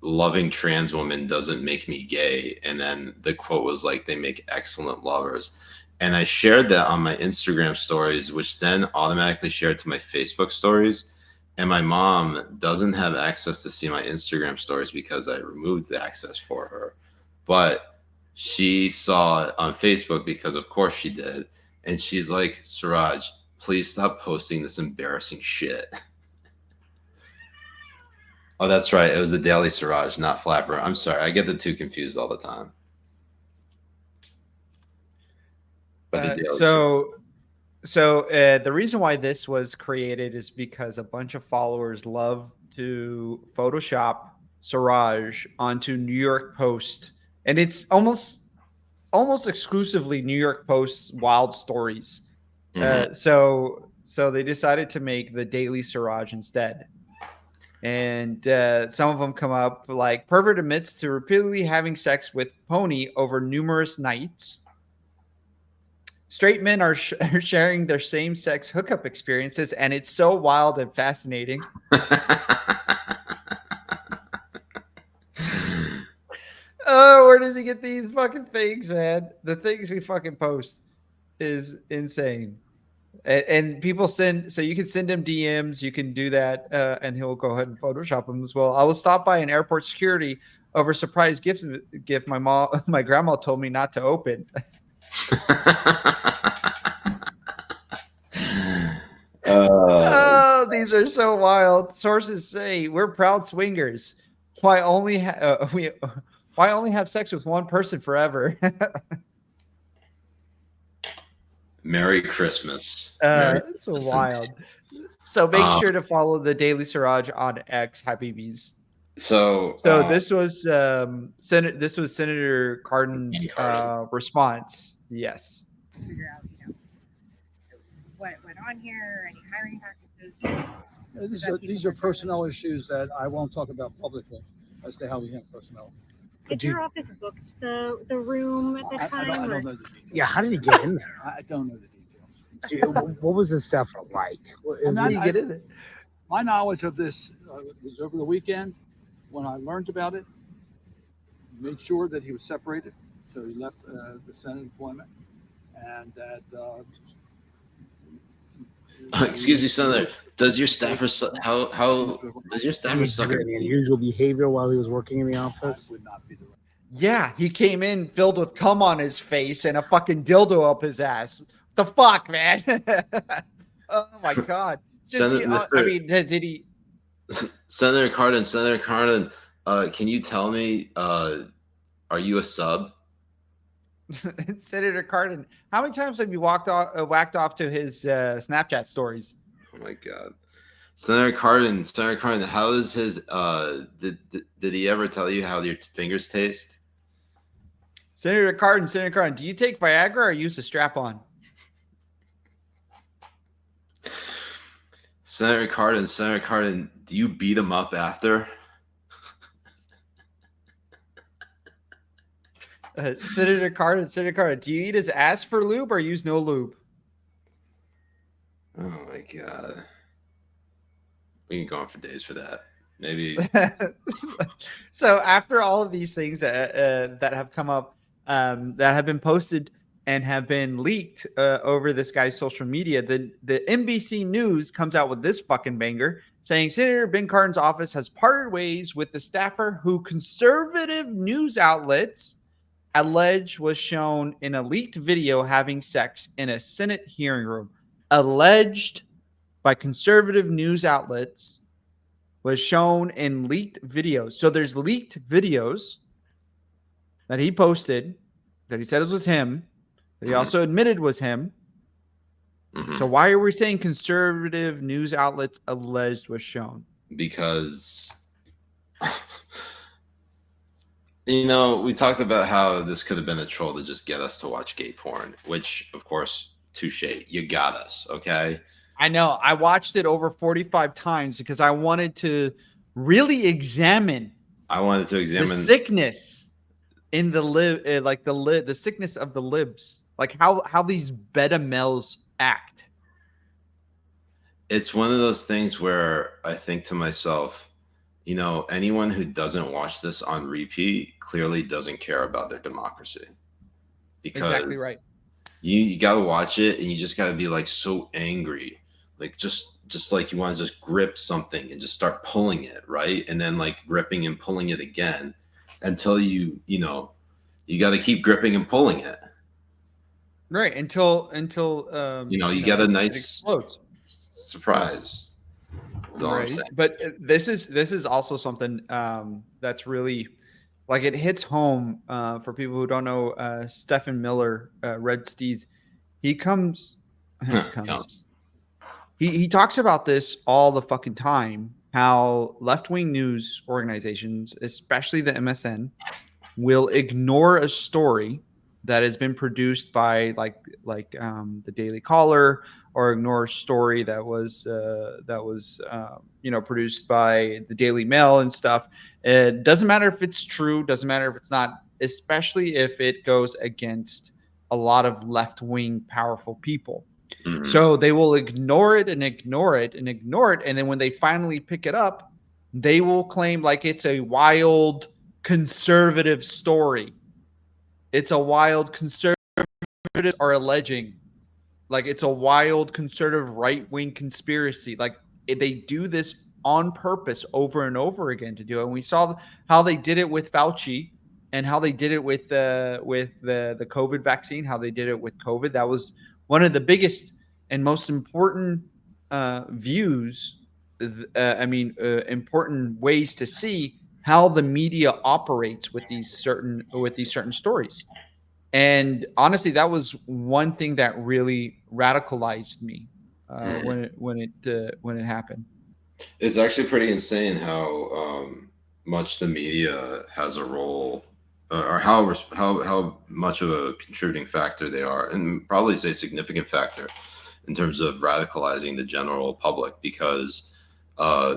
loving trans women doesn't make me gay. And then the quote was like, they make excellent lovers. And I shared that on my Instagram stories, which then automatically shared to my Facebook stories. And my mom doesn't have access to see my Instagram stories because I removed the access for her. But she saw it on Facebook because, of course, she did. And she's like, Siraj, please stop posting this embarrassing shit. Oh, that's right. It was the Daily Siraj, not Flapper. I'm sorry. I get the two confused all the time. But the Uh, Daily Siraj. so the reason why this was created is because a bunch of followers love to Photoshop Siraj onto New York Post, and it's almost exclusively New York Post's wild stories. Mhm. So they decided to make the Daily Siraj instead. And some of them come up like pervert admits to repeatedly having sex with pony over numerous nights. Straight men are sharing their same-sex hookup experiences, and it's so wild and fascinating. Oh, where does he get these fucking things, man? The things we fucking post is insane. And people send, so you can send him DMs, you can do that, and he'll go ahead and Photoshop them as well. I was stopped by an airport security over a surprise gift my mom, my grandma told me not to open. Oh, these are so wild. Sources say we're proud swingers. Why only we? Why only have sex with one person forever? Merry Christmas. Merry It's so Christmas. wild. So make Um, sure to follow the Daily Siraj on X, Habibis. so, So this was this was Senator Cardin's Cardin. response. Yes. Figure out, what went on here, any hiring practices. These are personnel issues that I won't talk about publicly as to how we handle personnel. Did your office booked the room at the time? I don't know the details. Yeah, how did he get in there? I don't know the details. What was this stuff like? How do you get in it? My knowledge of this was over the weekend when I learned about it. Made sure that he was separated, so he left the Senate employment, and that. Excuse me, Senator. Does your staffer how does your staffer suck? Any unusual behavior while he was working in the office? Would not be the right. Yeah, he came in filled with cum on his face and a fucking dildo up his ass. The fuck, man! Oh my god! I mean, did he? Senator Cardin, can you tell me, are you a sub? Senator Cardin, how many times have you whacked off to his Snapchat stories? Oh my god, Senator Cardin, how is his? Did he ever tell you how your fingers taste? Senator Cardin, do you take Viagra or use a strap-on? Senator Cardin, do you beat him up after? Senator Cardin, do you eat his ass for lube or use no lube? Oh my god, we can go on for days for that. Maybe. So after all of these things that have come up, that have been posted and have been leaked over this guy's social media, the NBC News comes out with this fucking banger saying Senator Ben Cardin's office has parted ways with the staffer who conservative news outlets allege was shown in a leaked video having sex in a Senate hearing room. Alleged by conservative news outlets was shown in leaked videos. So there's leaked videos that he posted that he said it was him, that he also admitted was him. Mm-hmm. So why are we saying conservative news outlets alleged was shown? Because we talked about how this could have been a troll to just get us to watch gay porn, which, of course, touche. You got us, okay? I know. I watched it over 45 times because I wanted to really examine. The sickness in the lib, the sickness of the libs, like how these beta males act. It's one of those things where I think to myself, anyone who doesn't watch this on repeat clearly doesn't care about their democracy. Because exactly right. You got to watch it and you just got to be like so angry. Like just like you want to just grip something and just start pulling it, right? And then like gripping and pulling it again until you got to keep gripping and pulling it. Right, until you get a nice surprise. That's all I'm saying. But this is also something that's really like it hits home for people who don't know. Stephen Miller, Red Steeds, he comes. Counts. He talks about this all the fucking time. How left-wing news organizations, especially the MSN, will ignore a story that has been produced by the Daily Caller, or ignore a story that was produced by the Daily Mail and stuff. It doesn't matter if it's true, doesn't matter if it's not, especially if it goes against a lot of left-wing powerful people. Mhm. So they will ignore it and ignore it and ignore it. And then when they finally pick it up, they will claim like it's a wild conservative story. It's a wild conservative are alleging like it's a wild conservative right-wing conspiracy. Like they do this on purpose over and over again to do it. And we saw how they did it with Fauci and how they did it with the COVID vaccine, how they did it with COVID. That was one of the biggest and most important important ways to see how the media operates with these certain stories. And honestly, that was one thing that really radicalized me when it happened. It's actually pretty insane how much the media has a role, or how much of a contributing factor they are, and probably say significant factor in terms of radicalizing the general public, because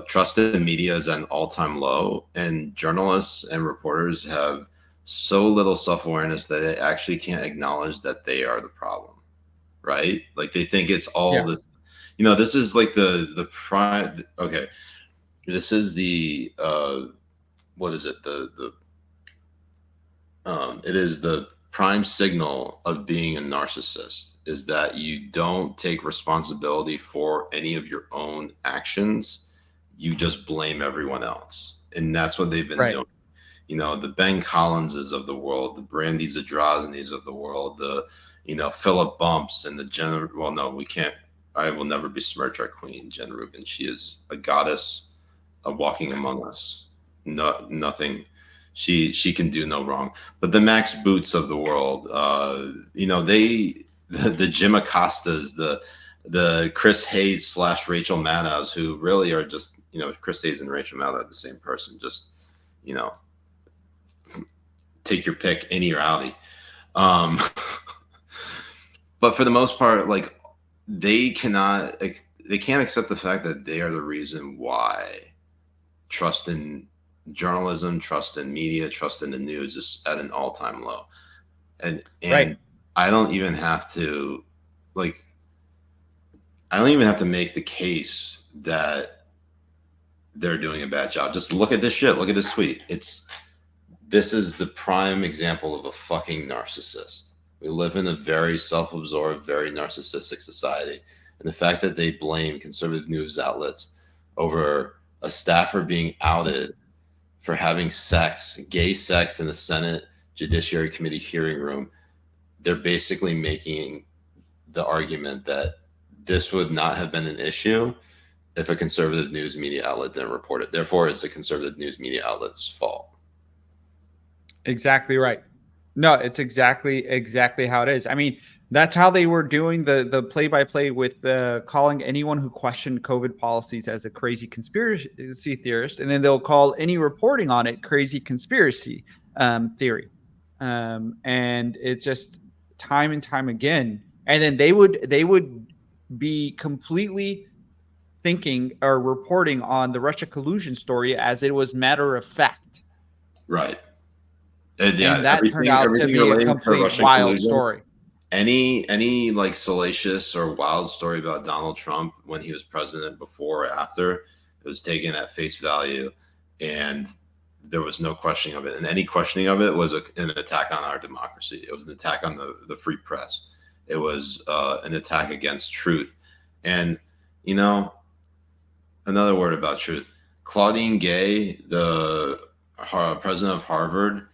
trust in media is at an all-time low, and journalists and reporters have so little self-awareness that they actually can't acknowledge that they are the problem, right? Like they think it's all this, this is like the prime. Okay, this is the what is it? It is the prime signal of being a narcissist, is that you don't take responsibility for any of your own actions. You just blame everyone else, and that's what they've been doing. The Ben Collinses of the world, the Brandy Zadrozny's of the world, the Philip Bumps, and the Jen. Well, no, we can't. I will never besmirch our queen, Jen Rubin. She is a goddess, walking among us. No, nothing. She can do no wrong. But the Max Boots of the world, the Jim Acostas, the Chris Hayes / Rachel Maddows, who really are just Chris Hayes and Rachel Maddow are the same person. Just take your pick, any or outie. But for the most part, like they can't accept the fact that they are the reason why trust in journalism, trust in media, trust in the news is at an all-time low. And right. I don't even have to make the case that they're doing a bad job. Just look at this shit. Look at this tweet. This is the prime example of a fucking narcissist. We live in a very self-absorbed, very narcissistic society. And the fact that they blame conservative news outlets over a staffer being outed for having gay sex in the Senate Judiciary Committee hearing room, they're basically making the argument that this would not have been an issue if a conservative news media outlet didn't report it. Therefore, it's a conservative news media outlet's fault. Exactly right. No, it's exactly how it is. I mean, that's how they were doing the play-by-play with calling anyone who questioned COVID policies as a crazy conspiracy theorist, and then they'll call any reporting on it crazy conspiracy theory. And it's just time and time again. And then they would be completely thinking or reporting on the Russia collusion story as it was matter of fact. Right. And that turned out to be a complete wild story. Any like salacious or wild story about Donald Trump when he was president, before or after, it was taken at face value, and there was no questioning of it. And any questioning of it was an attack on our democracy. It was an attack on the free press. It was an attack against truth. And another word about truth: Claudine Gay, the president of Harvard,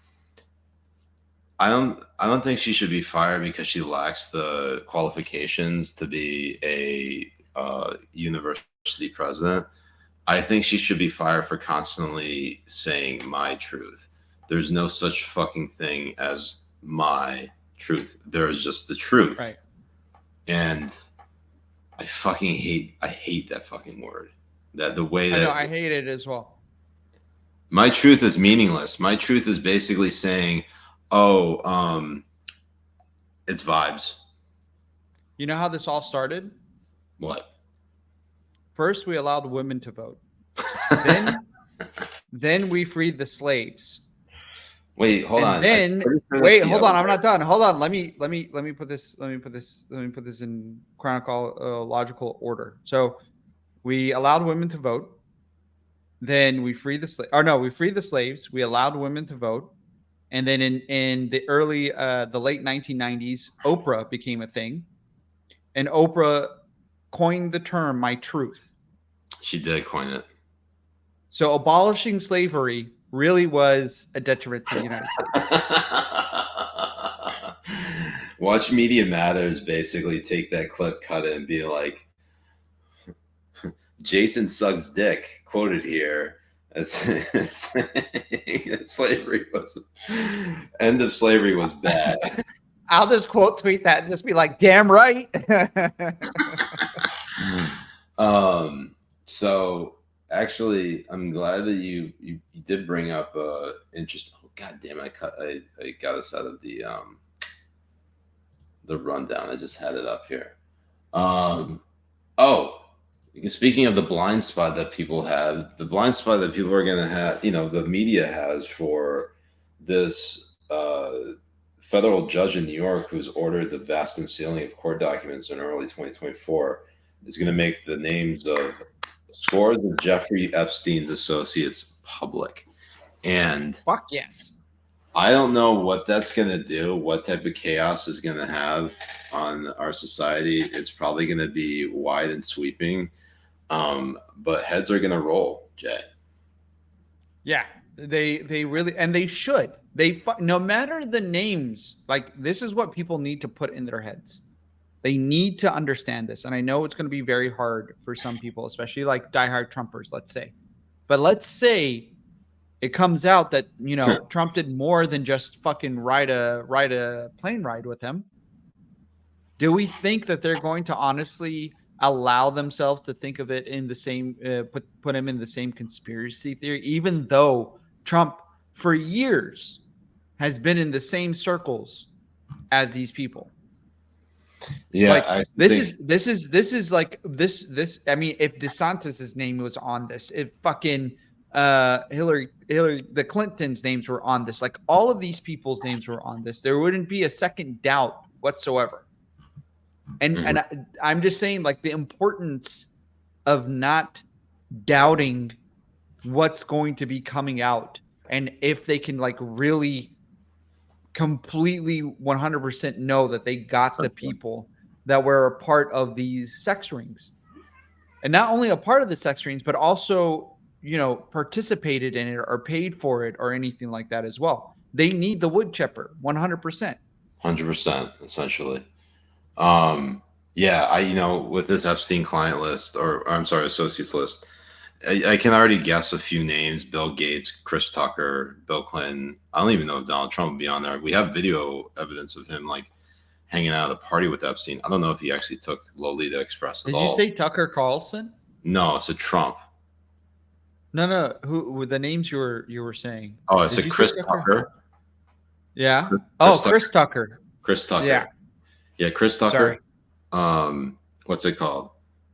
I don't think she should be fired because she lacks the qualifications to be a university president. I think she should be fired for constantly saying my truth. There's no such fucking thing as my truth. There is just the truth. Right. And I hate that fucking word. That the way that I know, I hate it as well. my truth is meaningless. My truth is basically saying, oh, it's vibes. You know how this all started? What? First, we allowed women to vote. Then we freed the slaves. Wait, hold on. Then wait, hold on. I'm not done. Hold on. Let me put this in chronological order. So we allowed women to vote. Then we freed we freed the slaves. We allowed women to vote. And then in the late 1990s, Oprah became a thing. And Oprah coined the term "my truth." She did coin it. So abolishing slavery really was a detriment to the United States. Watch Media Matters basically take that clip, cut it, and be like, Jason sucks dick, quoted here. As slavery was end of slavery was bad. I'll just quote tweet that and just be like, damn right. So actually, I'm glad that you did bring up interesting. Oh, God damn it! I got us out of the rundown. I just had it up here. Speaking of the blind spot that people have, the blind spot that people are going to have, the media has for this federal judge in New York who's ordered the vast unsealing of court documents in early 2024 is going to make the names of scores of Jeffrey Epstein's associates public. And fuck yes. I don't know what that's going to do, what type of chaos is going to have on our society. It's probably going to be wide and sweeping, but heads are going to roll, Jay. Yeah, they really, and they should. No matter the names, like this is what people need to put in their heads. They need to understand this. And I know it's going to be very hard for some people, especially like diehard Trumpers, let's say. But let's say it comes out that, Trump did more than just fucking ride a plane ride with him. Do we think that they're going to honestly allow themselves to think of it in the same, put him in the same conspiracy theory, even though Trump for years has been in the same circles as these people? Yeah, like, this is like this. I mean, if DeSantis's name was on this, if fucking Hillary, the Clintons' names were on this, like all of these people's names were on this, there wouldn't be a second doubt whatsoever. And I'm just saying, like, the importance of not doubting what's going to be coming out, and if they can like really completely 100% know that they got the people that were a part of these sex rings, and not only a part of the sex rings, but also, participated in it or paid for it or anything like that as well. They need the wood chipper 100%. 100%, essentially. With this Epstein client list, or I'm sorry, associates list, I can already guess a few names: Bill Gates, Chris Tucker, Bill Clinton. I don't even know if Donald Trump would be on there. We have video evidence of him like hanging out at a party with Epstein. I don't know if he actually took Lolita Express at all. Did you say Tucker Carlson? No, it's a Trump. No. Who the names you were saying? Oh, I said Chris Tucker. Yeah. Chris Tucker. Chris Tucker. Yeah, Chris Tucker. Sorry. What's it called?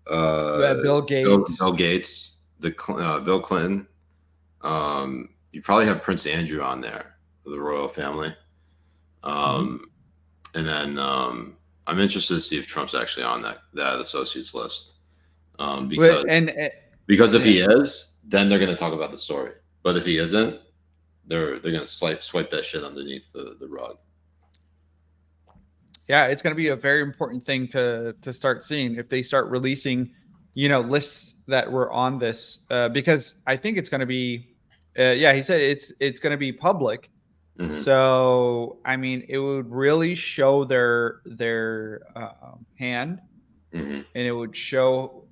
Bill Gates. Bill Gates. Bill Clinton. You probably have Prince Andrew on there, the royal family. And then I'm interested to see if Trump's actually on that associates list. Because if he is, then they're going to talk about the story. But if he isn't, they're going to swipe that shit underneath the rug. Yeah, it's going to be a very important thing to start seeing if they start releasing, lists that were on this, because I think it's going to be, he said it's going to be public. Mm-hmm. So, I mean, it would really show their hand, mm-hmm. and it would show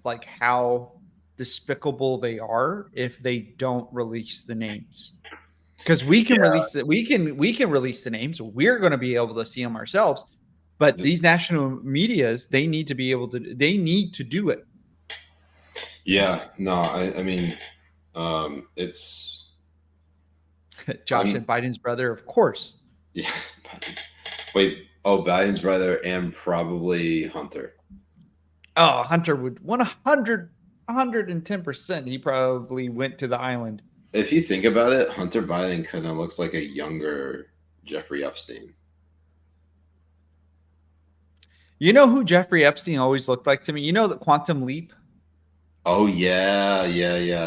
like how despicable they are if they don't release the names. Because we can release it, we can release the names. We're going to be able to see them ourselves. But these national medias, they need to be able to. They need to do it. Yeah, no, I mean, it's Josh and Biden's brother, of course. Yeah. Wait. Oh, Biden's brother and probably Hunter. Oh, Hunter would 110%. He probably went to the island. If you think about it, Hunter Biden kind of looks like a younger Jeffrey Epstein. You know who Jeffrey Epstein always looked like to me? You know the Quantum Leap? Oh yeah.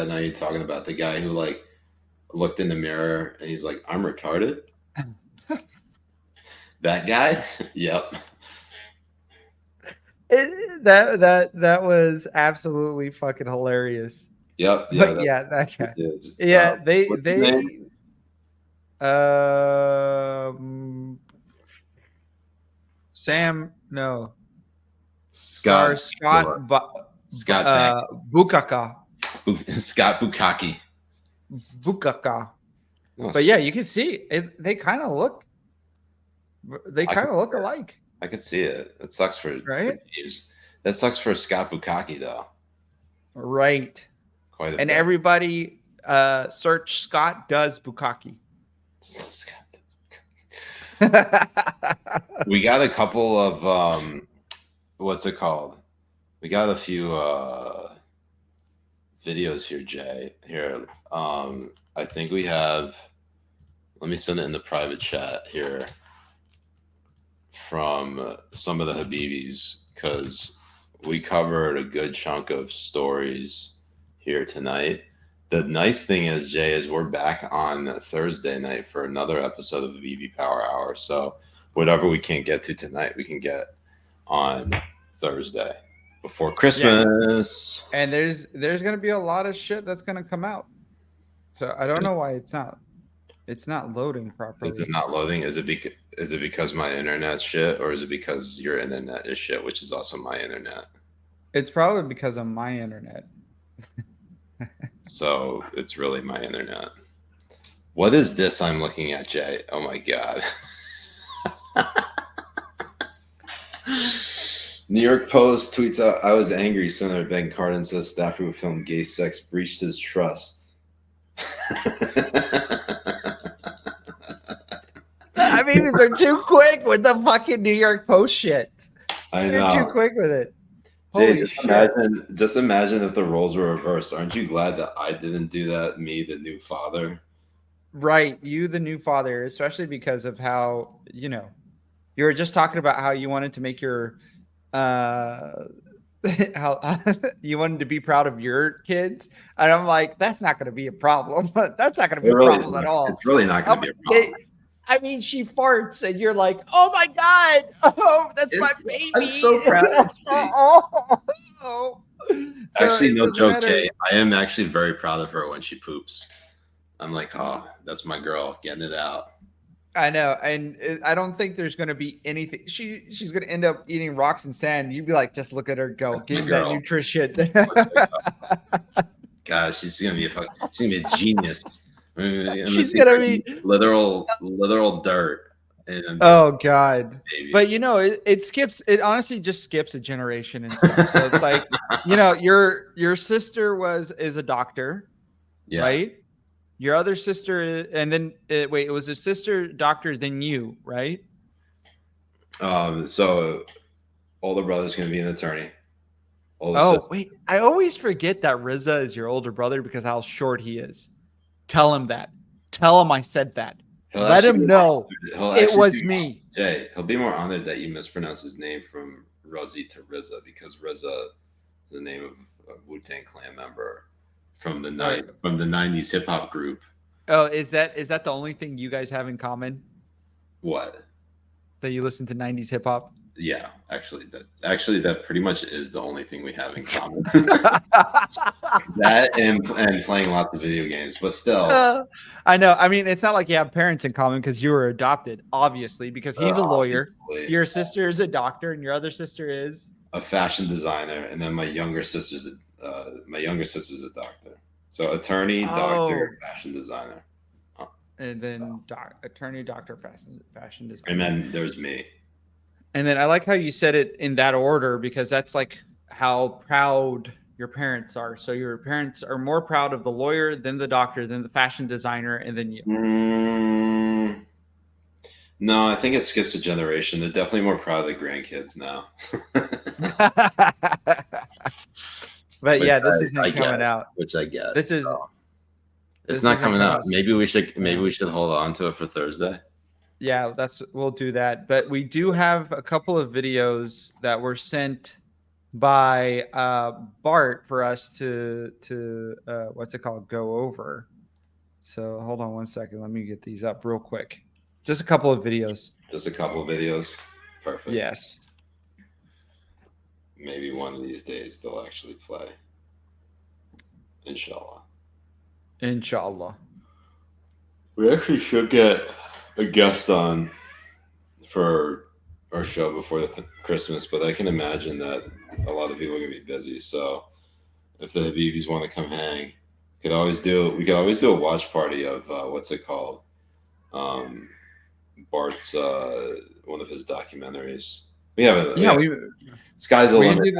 Now you're talking about the guy who like looked in the mirror and he's like, "I'm retarded." That guy? Yep. That was absolutely fucking hilarious. Yep. But that guy. Is. Yeah, What's his name? Scott Bukaka. Scott Bukaki. Bukaka. Oh, But yeah, you can see it. They kind of look. They kind of look alike. I could see it. It sucks for Jeeves. That sucks for Scott Bukaki though. Right. Quite a and bit. Everybody search Scott does Bukaki. We got a couple of what's it called? We got a few videos here, Jay. Here. I think we have, let me send it in the private chat here from some of the Habibis, because we covered a good chunk of stories here tonight. The nice thing is, Jay, is we're back on Thursday night for another episode of the Habibi Power Hour. So whatever we can't get to tonight, we can get on Thursday before Christmas. Yeah. And there's going to be a lot of shit that's going to come out. So I don't know why it's not loading properly. Is it not loading? Is it because my internet's shit, or is it because your internet is shit, which is also my internet? It's probably because of my internet. So it's really my internet. What is this I'm looking at, Jay? Oh my God. New York Post tweets out, "I was angry. Senator Ben Cardin says staffer who filmed gay sex breached his trust." I mean, they're too quick with the fucking New York Post shit. I know. They're too quick with it. Jay, Holy shit. just imagine if the roles were reversed. Aren't you glad that I didn't do that, me, the new father? Right. You, the new father, especially because of how, you were just talking about how you wanted to make your, how you wanted to be proud of your kids. And I'm like, that's not going to be a problem. That's not going to be a problem at all. It's really not going to be a problem. I mean, she farts and you're like, oh my God. Oh, that's my baby. I'm so proud of Actually, no joke, Jay. I am actually very proud of her when she poops. I'm like, oh, that's my girl getting it out. I know. And I don't think there's going to be anything. She's going to end up eating rocks and sand. You'd be like, just look at her go. Give that nutrition. God, she's going to be a genius. She's gonna be literal dirt. Oh God! Baby. But it skips. It honestly just skips a generation and stuff. So it's like, your sister is a doctor, right? Your other sister, and then it was a sister doctor than you, right? So older brother's gonna be an attorney. Wait, I always forget that Riza is your older brother because how short he is. Tell him that. Tell him I said that. Let him know it was me. Jay, he'll be more honored that you mispronounced his name from Rosie to Riza, because Riza is the name of a Wu-Tang Clan member from the 90s hip hop group. Oh, is that the only thing you guys have in common? What? That you listen to 90s hip hop? Yeah, actually that pretty much is the only thing we have in common. That and playing lots of video games, but still. I know. I mean, it's not like you have parents in common because you were adopted, obviously, because he's a lawyer. Your sister is a doctor, and your other sister is a fashion designer, and then my younger sister's my younger sister's a doctor. So attorney, doctor, fashion designer. And then attorney, doctor, fashion designer. And then there's me. And then I like how you said it in that order, because that's like how proud your parents are. So your parents are more proud of the lawyer, then the doctor, then the fashion designer, and then you. No, I think it skips a generation. They're definitely more proud of the grandkids now. But yeah, this isn't coming out. Which I get. This is. It's not coming out. Maybe we should hold on to it for Thursday. Yeah, we'll do that. But we do have a couple of videos that were sent by Bart for us to what's it called, go over. So hold on one second. Let me get these up real quick. Just a couple of videos. Perfect. Yes. Maybe one of these days they'll actually play. Inshallah. We actually should get a guest on for our show before Christmas, but I can imagine that a lot of people are gonna be busy. So if the Habibis want to come hang, we could always do a watch party of what's it called? Bart's one of his documentaries. Sky's the limit.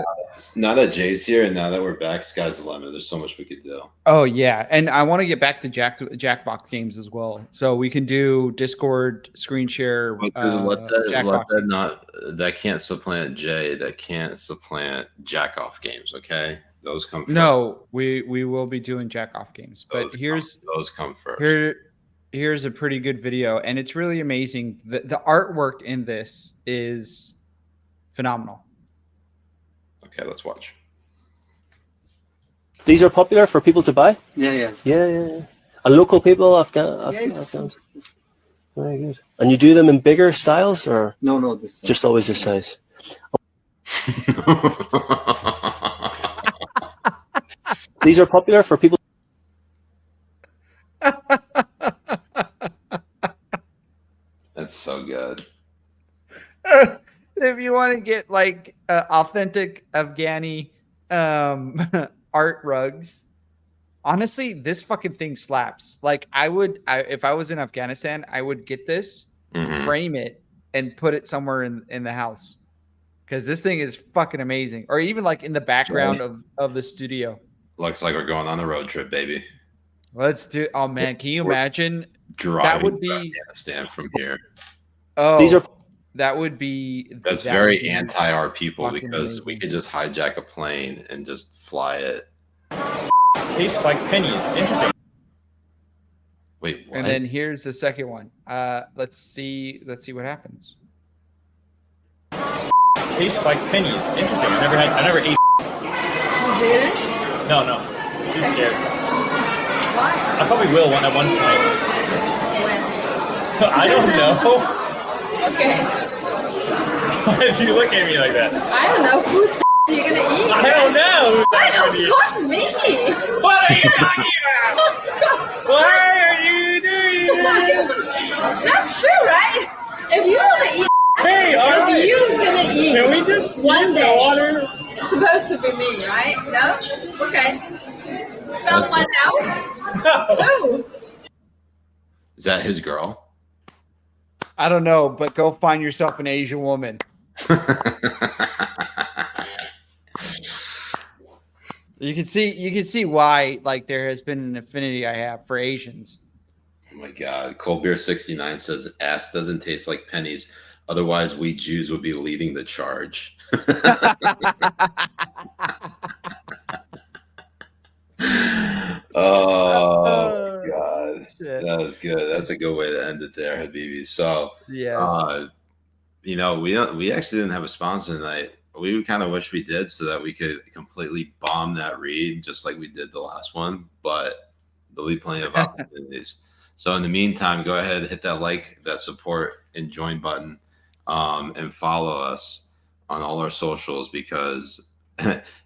Now that Jay's here and now that we're back, sky's the limit. There's so much we could do. Oh yeah, and I want to get back to Jackbox games as well. So we can do Discord screen share. That can't supplant Jay. That can't supplant jack off games. Okay, those come first. No, we will be doing jack off games. But those come first. Here's a pretty good video, and it's really amazing. The artwork in this is phenomenal. Okay, let's watch. These are popular for people to buy? Yeah. And local people, Afghans? Very good. And you do them in bigger styles, or? No. Just always this size? These are popular for people. That's so good. If you want to get like authentic Afghani art rugs, honestly, this fucking thing slaps. Like if I was in Afghanistan, I would get this, frame it, and put it somewhere in the house, because this thing is fucking amazing. Or even like in the background of the studio. Looks like we're going on a road trip, baby. Let's do. Oh man, can you imagine? That would be Afghanistan from here. Oh, these are. That would be. That's very anti our people, because amazing. We could just hijack a plane and just fly it. Tastes like pennies. Interesting. Wait, what? And then here's the second one. Let's see what happens. Tastes like pennies. Interesting. I never ate. You did? No. Too scared. Why? I probably will at one point. When? I don't know. Okay. Why did you look at me like that? I don't know. Whose are you gonna eat? I don't know. What? Me? What are you talking about? What are you doing? That's true, right? If you want to eat, hey, all right. You're gonna eat. Can we just one day? Water? It's supposed to be me, right? No? Okay. Someone else? No. Is that his girl? I don't know, but go find yourself an Asian woman. You can see why, like, there has been an affinity I have for Asians. Oh my God. Cold Beer 69 says ass doesn't taste like pennies. Otherwise, we Jews would be leading the charge. Oh God, shit. That was good. That's a good way to end it there, Habibi. So, yes, we actually didn't have a sponsor tonight. We kind of wish we did, so that we could completely bomb that read just like we did the last one. But there'll be plenty of opportunities. So in the meantime, go ahead, hit that like, that support, and join button, and follow us on all our socials, because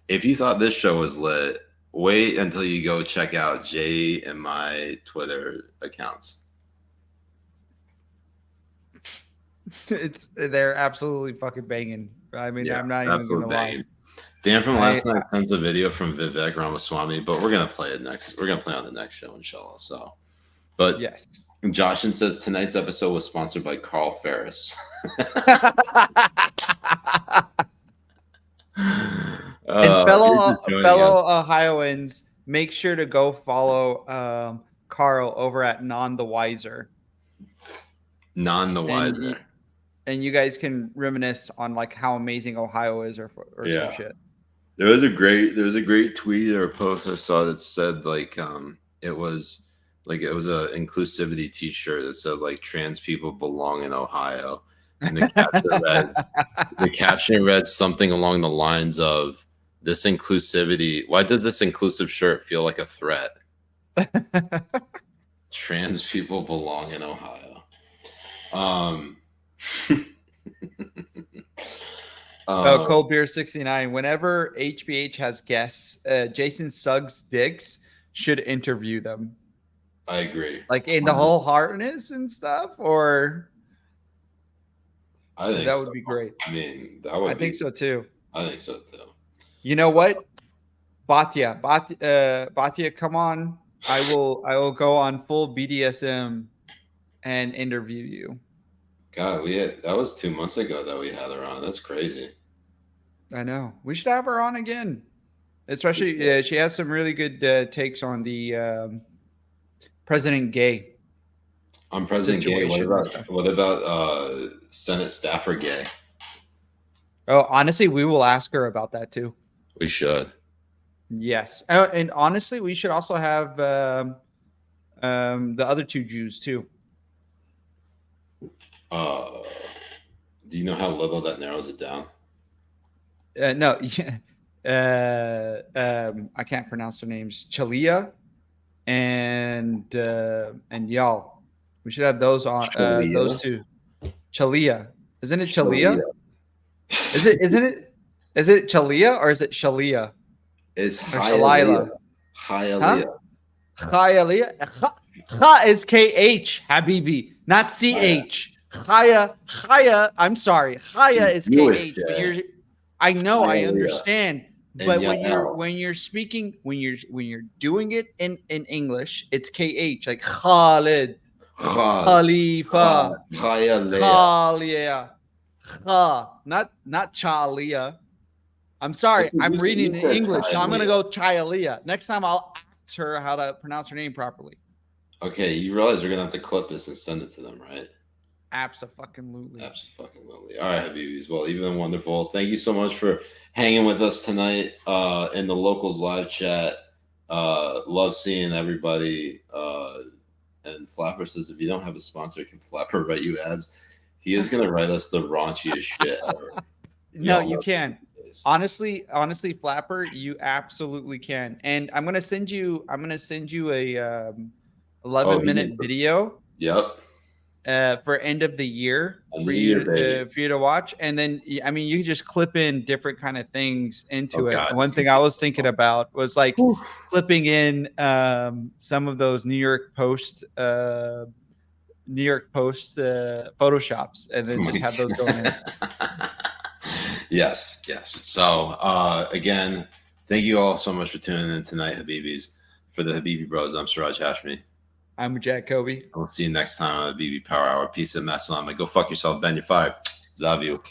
if you thought this show was lit, wait until you go check out Jay and my Twitter accounts. They're absolutely fucking banging. I mean, I'm not even gonna lie. Dan from last night sends a video from Vivek Ramaswamy, but we're gonna play it next. We're gonna play on the next show, inshallah. So, but Yes. Joshin says tonight's episode was sponsored by Carl Ferris. And fellow Ohioans, make sure to go follow Carl over at Non the Wiser. Non the Wiser. And you guys can reminisce on like how amazing Ohio is or some shit. There was a great tweet or post I saw that said like it was a inclusivity t-shirt that said like trans people belong in Ohio. And the caption read something along the lines of this inclusivity. Why does this inclusive shirt feel like a threat? Trans people belong in Ohio. Cold Beer 69. Whenever HBH has guests, Jason Suggs Diggs should interview them. I agree. Like in the whole hardness and stuff, or I think that would be great. I mean, that would. I think so too. I think so too. You know what, Batya, come on. I will go on full BDSM and interview you. God, that was 2 months ago that we had her on. That's crazy. I know. We should have her on again. Especially, she has some really good takes on the President Gay. On President Gay. What about Senate staffer Gay? Oh, honestly, we will ask her about that too. We should. Yes, and honestly, we should also have the other two Jews too. Do you know how little that narrows it down? No, I can't pronounce their names. Chalia and y'all. We should have those on. Those two. Chalia, isn't it Chalia? Is it Chalia or is it Shalia? It's Shalila. Hialeah. Hialeah. Ha is KH, Habibi, not CH. Chaya. I'm sorry. Chaya is KH. I know, I understand. But when you're speaking, when you're doing it in English, it's KH, like Khalid, Khalifa, Khalia, not Chalia. I'm sorry, I'm reading in English, so I'm gonna go Chalia. Next time I'll ask her how to pronounce her name properly. Okay, you realize we're gonna have to clip this and send it to them, right? Absolutely. Absolutely. All right, Habibis. Well, you've been wonderful. Thank you so much for hanging with us tonight in the locals live chat. Love seeing everybody. And Flapper says if you don't have a sponsor, can Flapper write you ads? He is gonna write us the raunchiest shit ever. No, you can. Honestly, Flapper, you absolutely can. And I'm gonna send you a 11-minute video. Yep. For end of the year for you to watch, and then I mean you just clip in different kind of things into it. God. One thing I was thinking about was like clipping in some of those New York Post photoshops, and then just have those going in. Yes. So again, thank you all so much for tuning in tonight, Habibis. For the Habibi Bros, I'm Siraj Hashmi. I'm Mujahed Kobbe. We'll see you next time on the Habibi Power Hour. Peace and mess on. Go fuck yourself, Ben. You're fired. Love you.